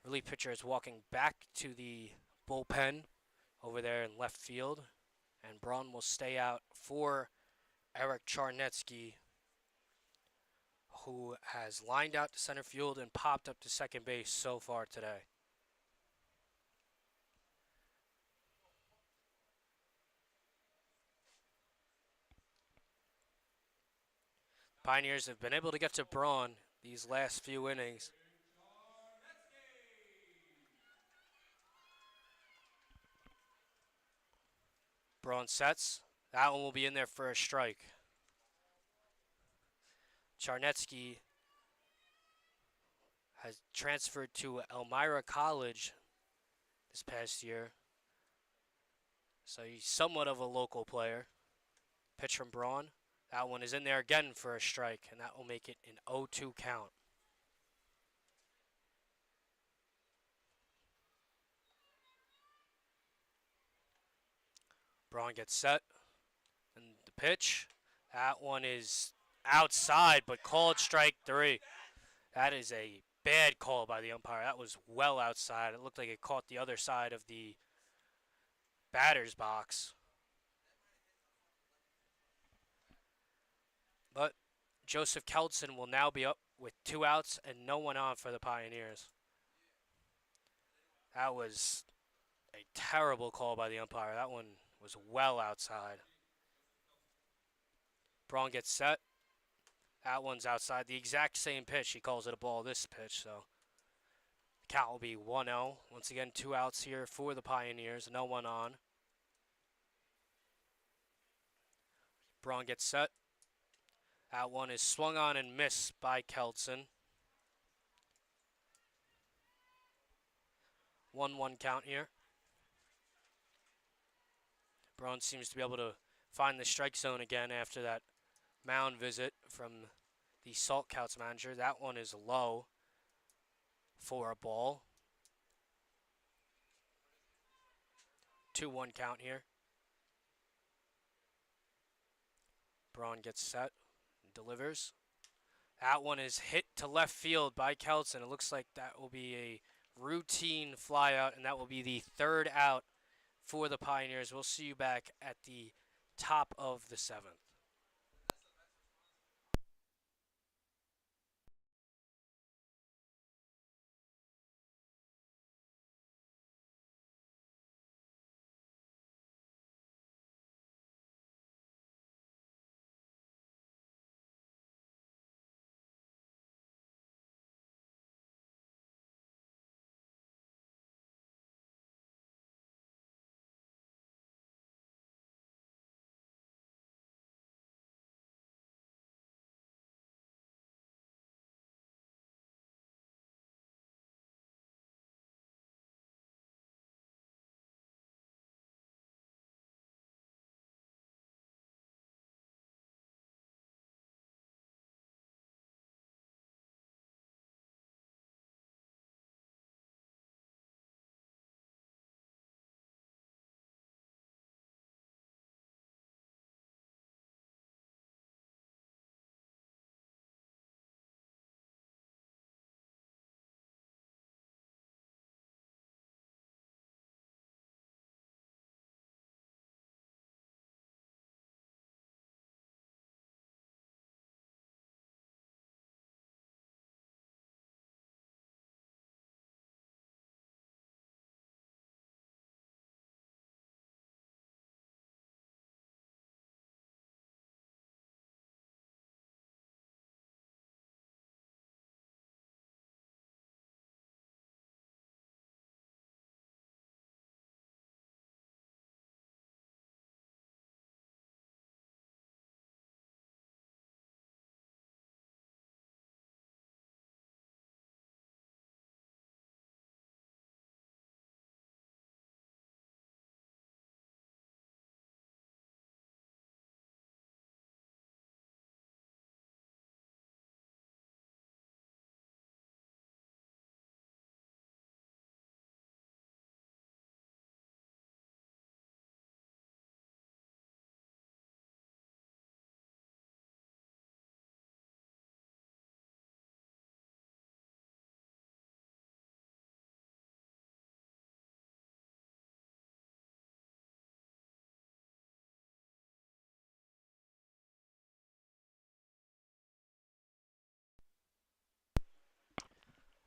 relief pitcher is walking back to the bullpen over there in left field, and Braun will stay out for Eric Charnetsky, who has lined out to center field and popped up to second base so far today. Pioneers have been able to get to Braun these last few innings. Braun sets. That one will be in there for a strike. Charnetsky has transferred to Elmira College this past year, so he's somewhat of a local player. Pitch from Braun. That one is in there again for a strike, and that will make it an 0-2 count. Braun gets set. And the pitch, that one is outside, but called strike 3. That is a bad call by the umpire. That was well outside. It looked like it caught the other side of the batter's box. But Joseph Kelton will now be up with 2 outs and no one on for the Pioneers. That was a terrible call by the umpire. That one was well outside. Braun gets set. That one's outside. The exact same pitch. He calls it a ball this pitch, so the count will be 1-0. Once again, 2 outs here for the Pioneers. No one on. Braun gets set. That one is swung on and missed by Kelton. 1-1 count here. Braun seems to be able to find the strike zone again after that mound visit from the Saltcout's manager. That one is low for a ball. 2-1 count here. Braun gets set, delivers. That one is hit to left field by Kelton. It looks like that will be a routine flyout, and that will be the 3rd out for the Pioneers. We'll see you back at the top of the 7th.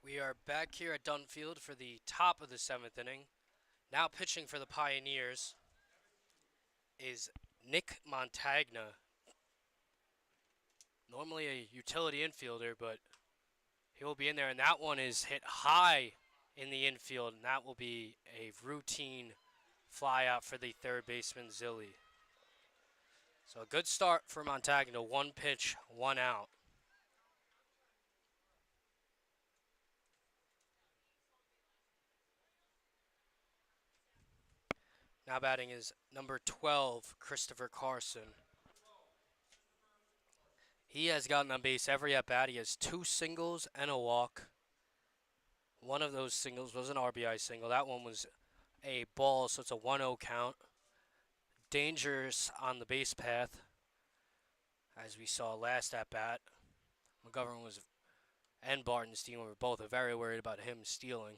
We are back here at Dunfield for the top of the 7th inning. Now pitching for the Pioneers is Nick Montagna. Normally a utility infielder, but he will be in there, and that one is hit high in the infield, and that will be a routine fly out for the 3rd baseman, Zilli. So a good start for Montagna. 1 pitch, 1 out. Now batting is number 12, Christopher Carson. He has gotten on base every at-bat. He has 2 singles and a walk. One of those singles was an RBI single. That one was a ball, so it's a 1-0 count. Dangerous on the base path, as we saw last at-bat. McGovern was and Barton stealing. We both are very worried about him stealing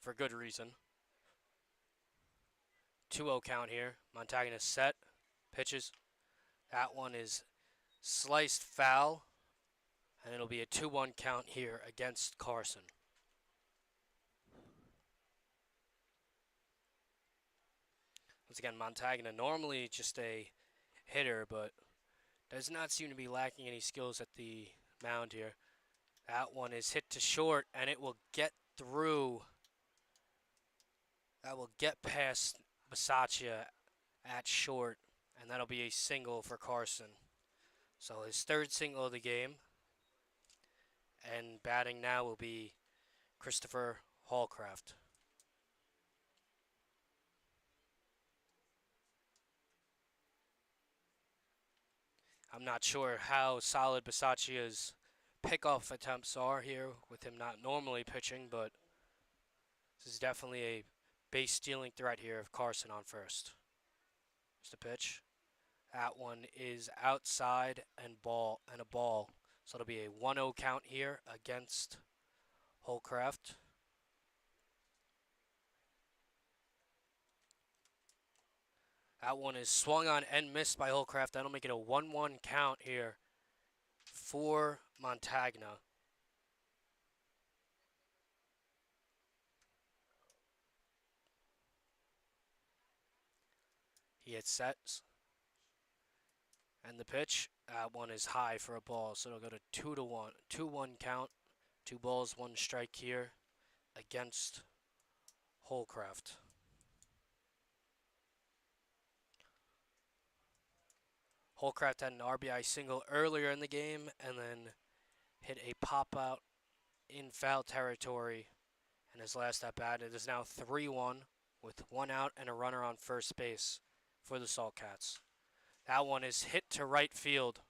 for good reason. 2-0 count here. Montagna set. Pitches. That one is sliced foul. And it'll be a 2-1 count here against Carson. Once again, Montagna normally just a hitter, but does not seem to be lacking any skills at the mound here. That one is hit to short, and it will get through. That will get past Bisaccia at short, and that'll be a single for Carson. So his third single of the game. And batting now will be Christopher Hallcraft. I'm not sure how solid Bisaccia's pickoff attempts are here with him not normally pitching, but this is definitely a base stealing threat here of Carson on first. Here's the pitch. That one is outside and a ball. So it'll be a 1-0 count here against Hallcraft. That one is swung on and missed by Hallcraft. That'll make it a 1-1 count here for Montagna. He hits sets. And the pitch, that one is high for a ball, so it'll go to 2-1. 2-1 count. 2 balls, 1 strike here against Hallcraft. Hallcraft had an RBI single earlier in the game and then hit a pop out in foul territory in his last at bat. It is now 3-1 with 1 out and a runner on first base for the Saltcats. That one is hit to right field.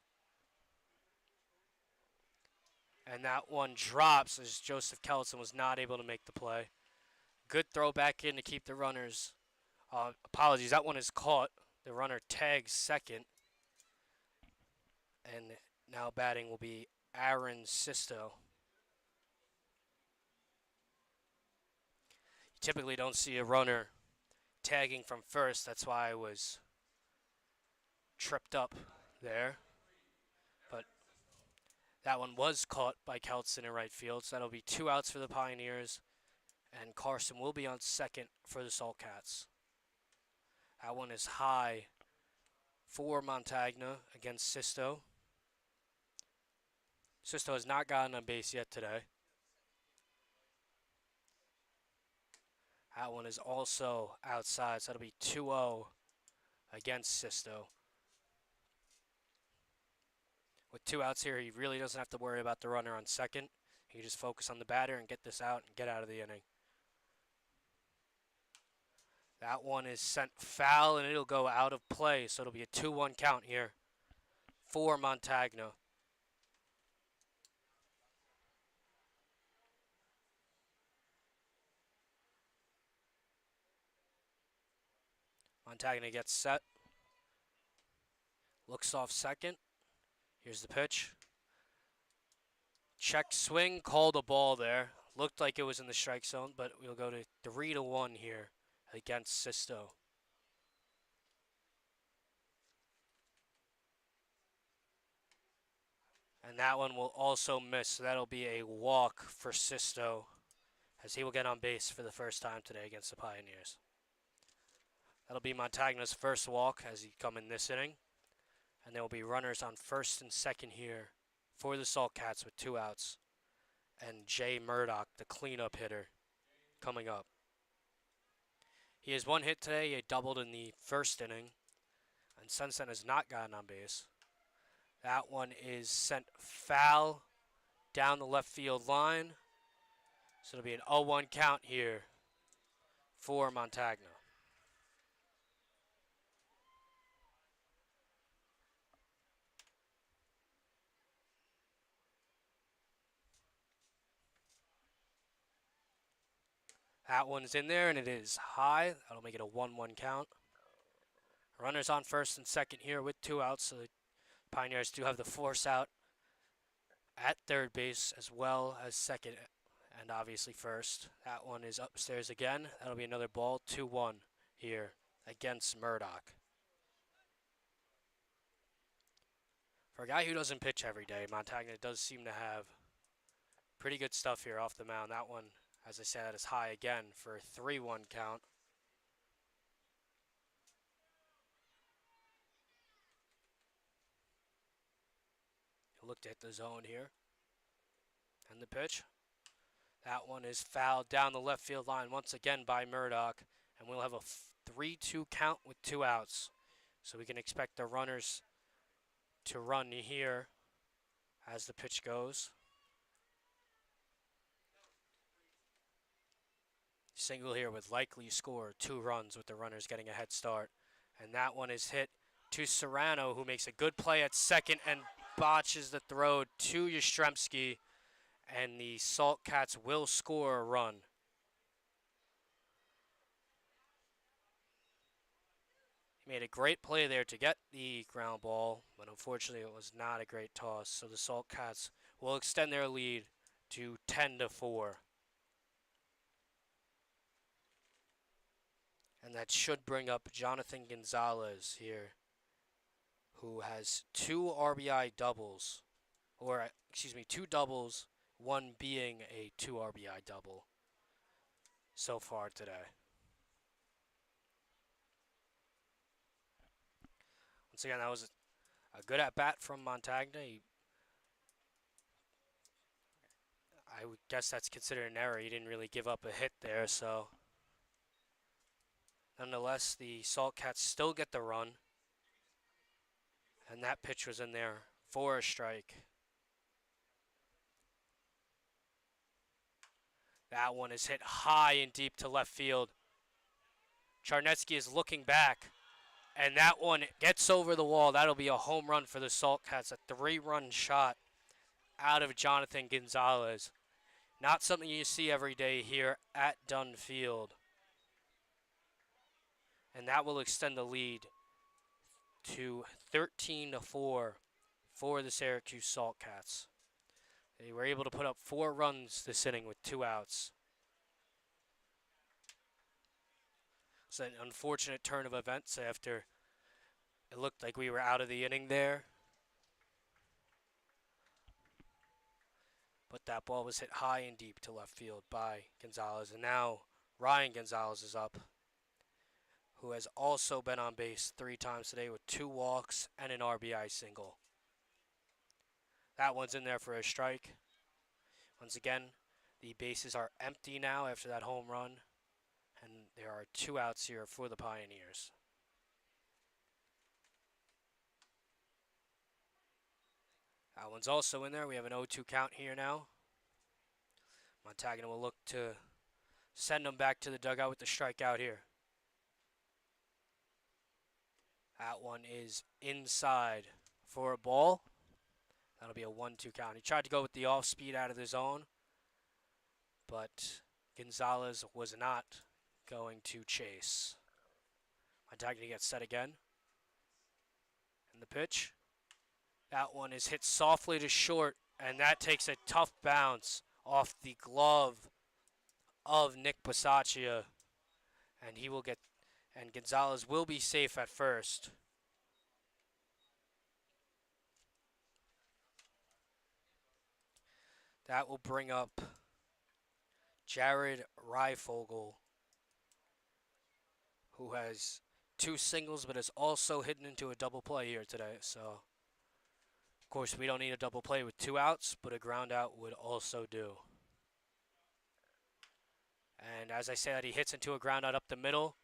And that one drops as Joseph Kellison was not able to make the play. Good throw back in to keep the runners. Apologies, that one is caught. The runner tags second. And now batting will be Aaron Sisto. You typically don't see a runner tagging from first. That's why I was tripped up there. But that one was caught by Kelson in right field. So that'll be 2 outs for the Pioneers. And Carson will be on second for the Saltcats. That one is high for Montagna against Sisto. Sisto has not gotten on base yet today. That one is also outside, so that'll be 2-0 against Sisto. With 2 outs here, he really doesn't have to worry about the runner on second. He can just focus on the batter and get this out and get out of the inning. That one is sent foul, and it'll go out of play, so it'll be a 2-1 count here for Montagna. Montagna gets set. Looks off second. Here's the pitch. Check swing, called a ball there. Looked like it was in the strike zone, but we'll go to 3-1 here against Sisto. And that one will also miss, so that'll be a walk for Sisto as he will get on base for the first time today against the Pioneers. That'll be Montagna's first walk as he come in this inning. And there will be runners on first and second here for the Saltcats with 2 outs. And Jay Murdoch, the cleanup hitter, coming up. He has 1 hit today. He doubled in the first inning. And Sunset has not gotten on base. That one is sent foul down the left field line. So it'll be an 0-1 count here for Montagna. That one's in there, and it is high. That'll make it a 1-1 count. Runners on first and second here with 2 outs, so the Pioneers do have the force out at third base as well as second and obviously first. That one is upstairs again. That'll be another ball, 2-1 here against Murdoch. For a guy who doesn't pitch every day, Montagna does seem to have pretty good stuff here off the mound. That one, as I said, is high again for a 3-1 count. Looked at the zone here. And the pitch. That one is fouled down the left field line once again by Murdoch. And we'll have a 3-2 count with 2 outs. So we can expect the runners to run here as the pitch goes. Single here would likely score 2 runs with the runners getting a head start. And that one is hit to Serrano, who makes a good play at second and botches the throw to Yastrzemski. And the Salt Cats will score a run. He made a great play there to get the ground ball, but unfortunately it was not a great toss. So the Salt Cats will extend their lead to 10-4. And that should bring up Jonathan Gonzalez here, who has 2 RBI doubles, or excuse me, 2 doubles, one being a 2 RBI double so far today. Once again, that was a good at-bat from Montagna. I would guess that's considered an error. He didn't really give up a hit there, so nonetheless, the Salt Cats still get the run. And that pitch was in there for a strike. That one is hit high and deep to left field. Charnetsky is looking back, and that one gets over the wall. That'll be a home run for the Salt Cats, a 3-run shot out of Jonathan Gonzalez. Not something you see every day here at Dunn Field. And that will extend the lead to 13-4 for the Syracuse Salt Cats. They were able to put up 4 runs this inning with 2 outs. It's an unfortunate turn of events after it looked like we were out of the inning there. But that ball was hit high and deep to left field by Gonzalez. And now Ryan Gonzalez is up, who has also been on base 3 times today with 2 walks and an RBI single. That one's in there for a strike. Once again, the bases are empty now after that home run, and there are 2 outs here for the Pioneers. That one's also in there. We have an 0-2 count here now. Montagna will look to send them back to the dugout with the strikeout here. That one is inside for a ball. That'll be a 1-2 count. He tried to go with the off speed out of the zone, but Gonzalez was not going to chase. Montagna gets set again. And the pitch. That one is hit softly to short, and that takes a tough bounce off the glove of Nick Bisaccia. And he will get, and Gonzalez will be safe at first. That will bring up Jared Reifogel, who has 2 singles but has also hidden into a double play here today. So, of course, we don't need a double play with 2 outs, but a ground out would also do. And as I said, he hits into a ground out up the middle,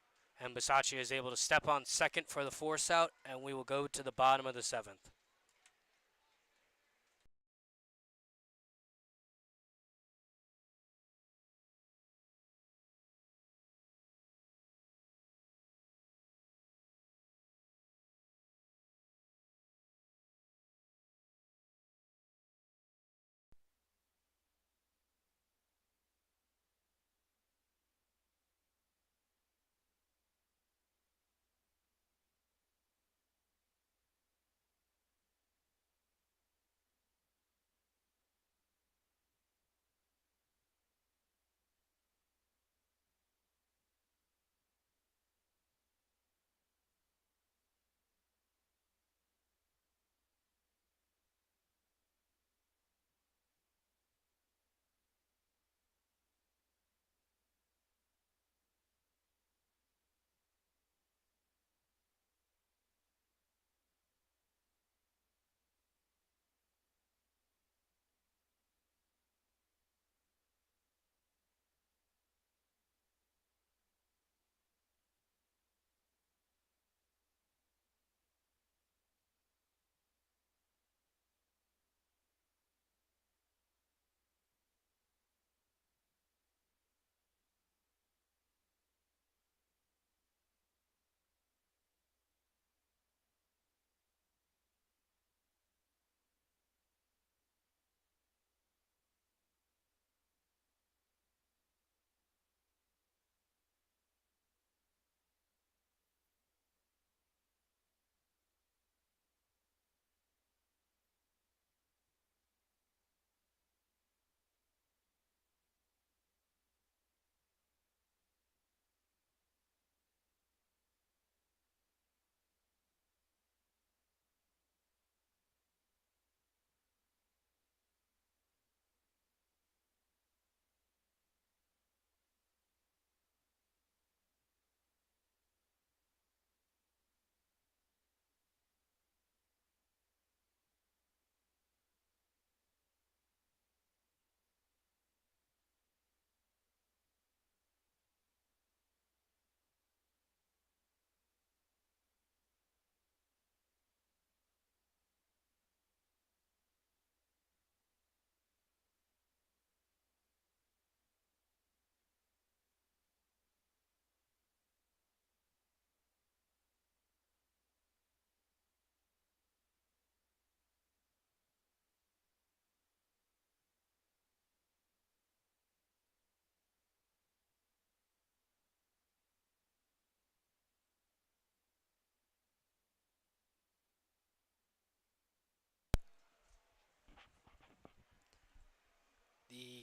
and Bisaccia is able to step on second for the force out, and we will go to the bottom of the 7th.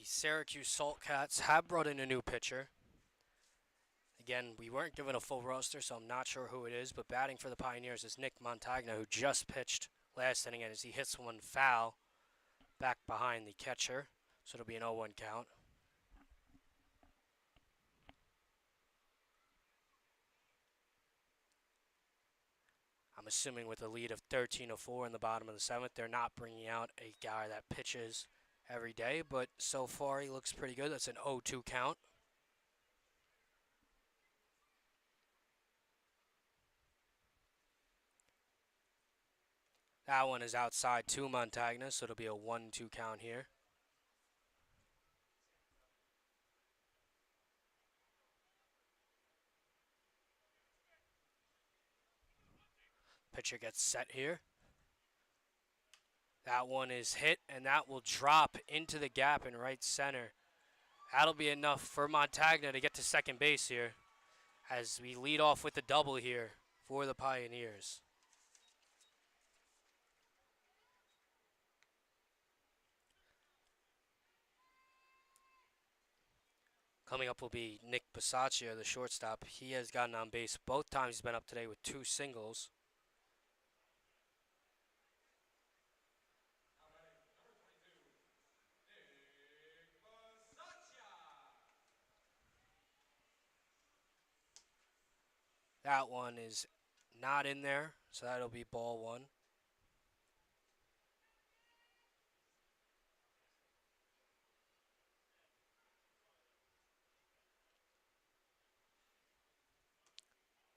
Syracuse Saltcats have brought in a new pitcher. Again, we weren't given a full roster, so I'm not sure who it is, but batting for the Pioneers is Nick Montagna, who just pitched last inning, and as he hits one foul back behind the catcher, so it'll be an 0-1 count. I'm assuming with a lead of 13-4 in the bottom of the 7th, they're not bringing out a guy that pitches every day, but so far he looks pretty good. That's an 0-2 count. That one is outside to Montagna, so it'll be a 1-2 count here. Pitcher gets set here. That one is hit, and that will drop into the gap in right center. That'll be enough for Montagna to get to second base here as we lead off with a double here for the Pioneers. Coming up will be Nick Bisaccia, the shortstop. He has gotten on base both times he's been up today with 2 singles. That one is not in there, so that'll be ball 1.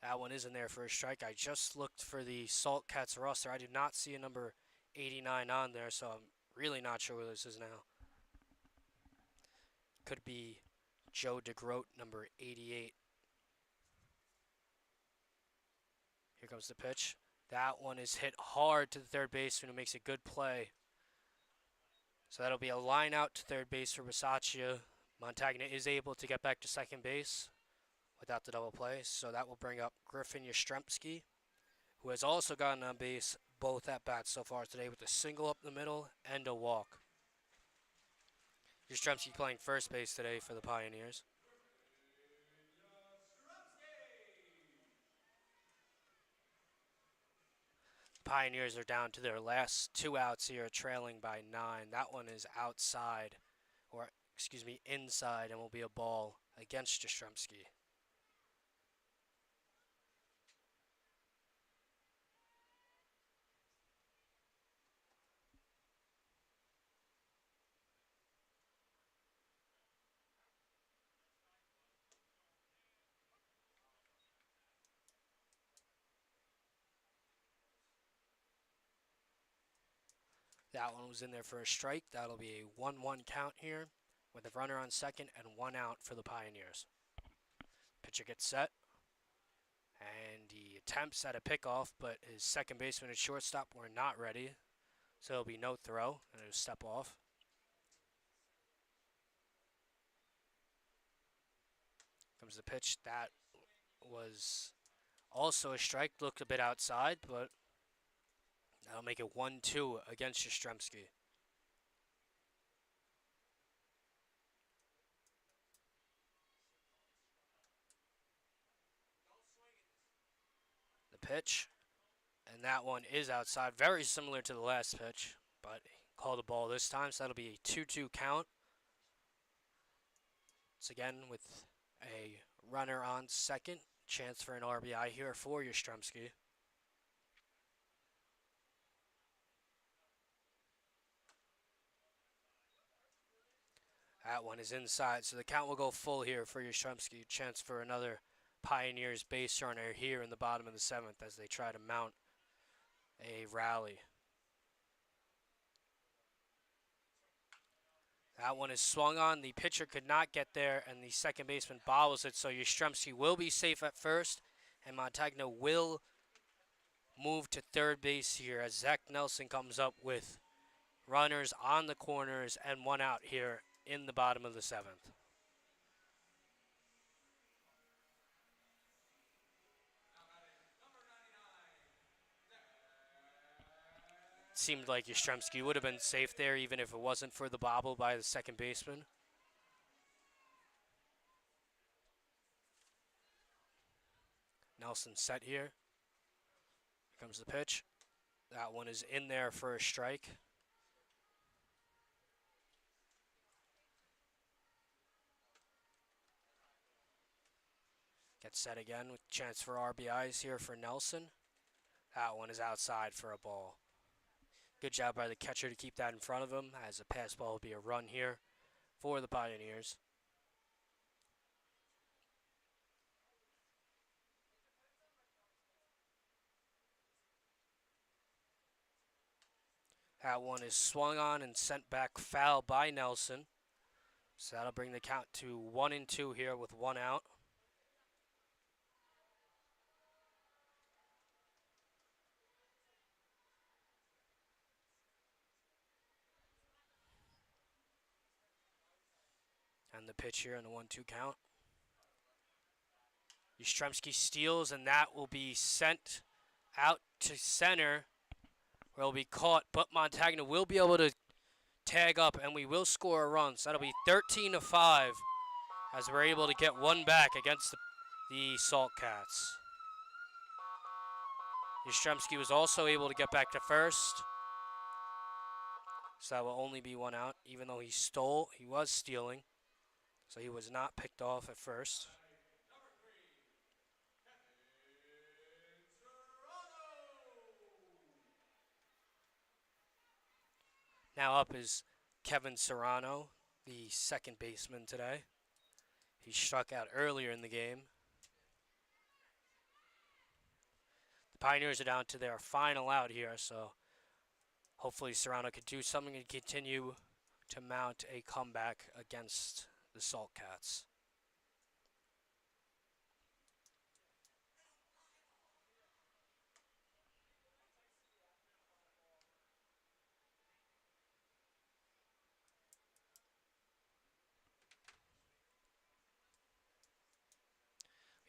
That one is in there for a strike. I just looked for the Saltcats roster. I do not see a number 89 on there, so I'm really not sure who this is now. Could be Joe DeGroat, number 88. Here comes the pitch. That one is hit hard to the third baseman, who makes a good play. So that'll be a line out to third base for Bisaccia. Montagna is able to get back to second base without the double play, so that will bring up Griffin Yastrzemski, who has also gotten on base both at bats so far today with a single up the middle and a walk. Yastrzemski playing first base today for the Pioneers. Pioneers are down to their last 2 outs here, trailing by 9. That one is outside, or excuse me, inside, and will be a ball against Yastrzemski. That one was in there for a strike. That'll be a 1-1 count here with a runner on second and 1 out for the Pioneers. Pitcher gets set, and he attempts at a pickoff, but his second baseman and shortstop were not ready, so it'll be no throw, and it'll step off. Comes the pitch. That was also a strike. Looked a bit outside, but that'll make it 1-2 against Yastrzemski. The pitch, and that one is outside. Very similar to the last pitch, but called a ball this time, so that'll be a 2-2 count. It's again with a runner on second. Chance for an RBI here for Yastrzemski. That one is inside, so the count will go full here for Yastrzemski. Chance for another Pioneers base runner here in the bottom of the 7th as they try to mount a rally. That one is swung on. The pitcher could not get there, and the second baseman bobbles it, so Yastrzemski will be safe at first, and Montagna will move to third base here as Zach Nelson comes up with runners on the corners and 1 out here in the bottom of the 7th. Seemed like Yastrzemski would have been safe there even if it wasn't for the bobble by the second baseman. Nelson set here. Here comes the pitch. That one is in there for a strike. Gets set again with chance for RBIs here for Nelson. That one is outside for a ball. Good job by the catcher to keep that in front of him, as a pass ball will be a run here for the Pioneers. That one is swung on and sent back foul by Nelson. So that'll bring the count to 1-2 here with one out. And the pitch here in the 1-2 count. Yastrzemski steals, and that will be sent out to center, where it'll be caught, but Montagna will be able to tag up, and we will score a run. So that'll be 13-5, as we're able to get one back against the Salt Cats. Yastrzemski was also able to get back to first. So that will only be one out, even though he stole. He was stealing, so he was not picked off at first. Now up is Kevin Serrano, the second baseman today. He struck out earlier in the game. The Pioneers are down to their final out here, so hopefully Serrano could do something and continue to mount a comeback against the Salt Cats.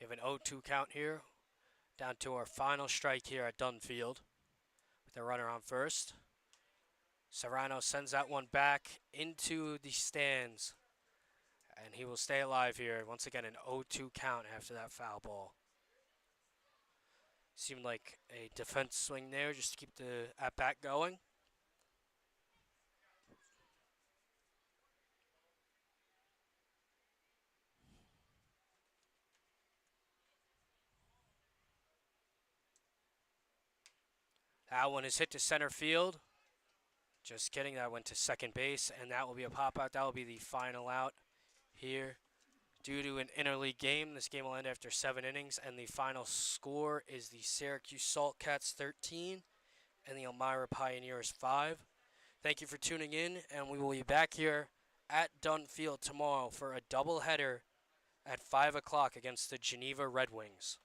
We have an 0-2 count here, down to our final strike here at Dunfield, with a runner on first. Serrano sends that one back into the stands, and he will stay alive here. Once again, an 0-2 count after that foul ball. Seemed like a defense swing there just to keep the at-bat going. That one is hit to center field. Just kidding, that went to second base, and that will be a pop-out. That will be the final out here. Due to an interleague game, this game will end after 7 innings, and the final score is the Syracuse Salt Cats 13 and the Elmira Pioneers 5. Thank you for tuning in, and we will be back here at Dunfield tomorrow for a doubleheader at 5 o'clock against the Geneva Red Wings.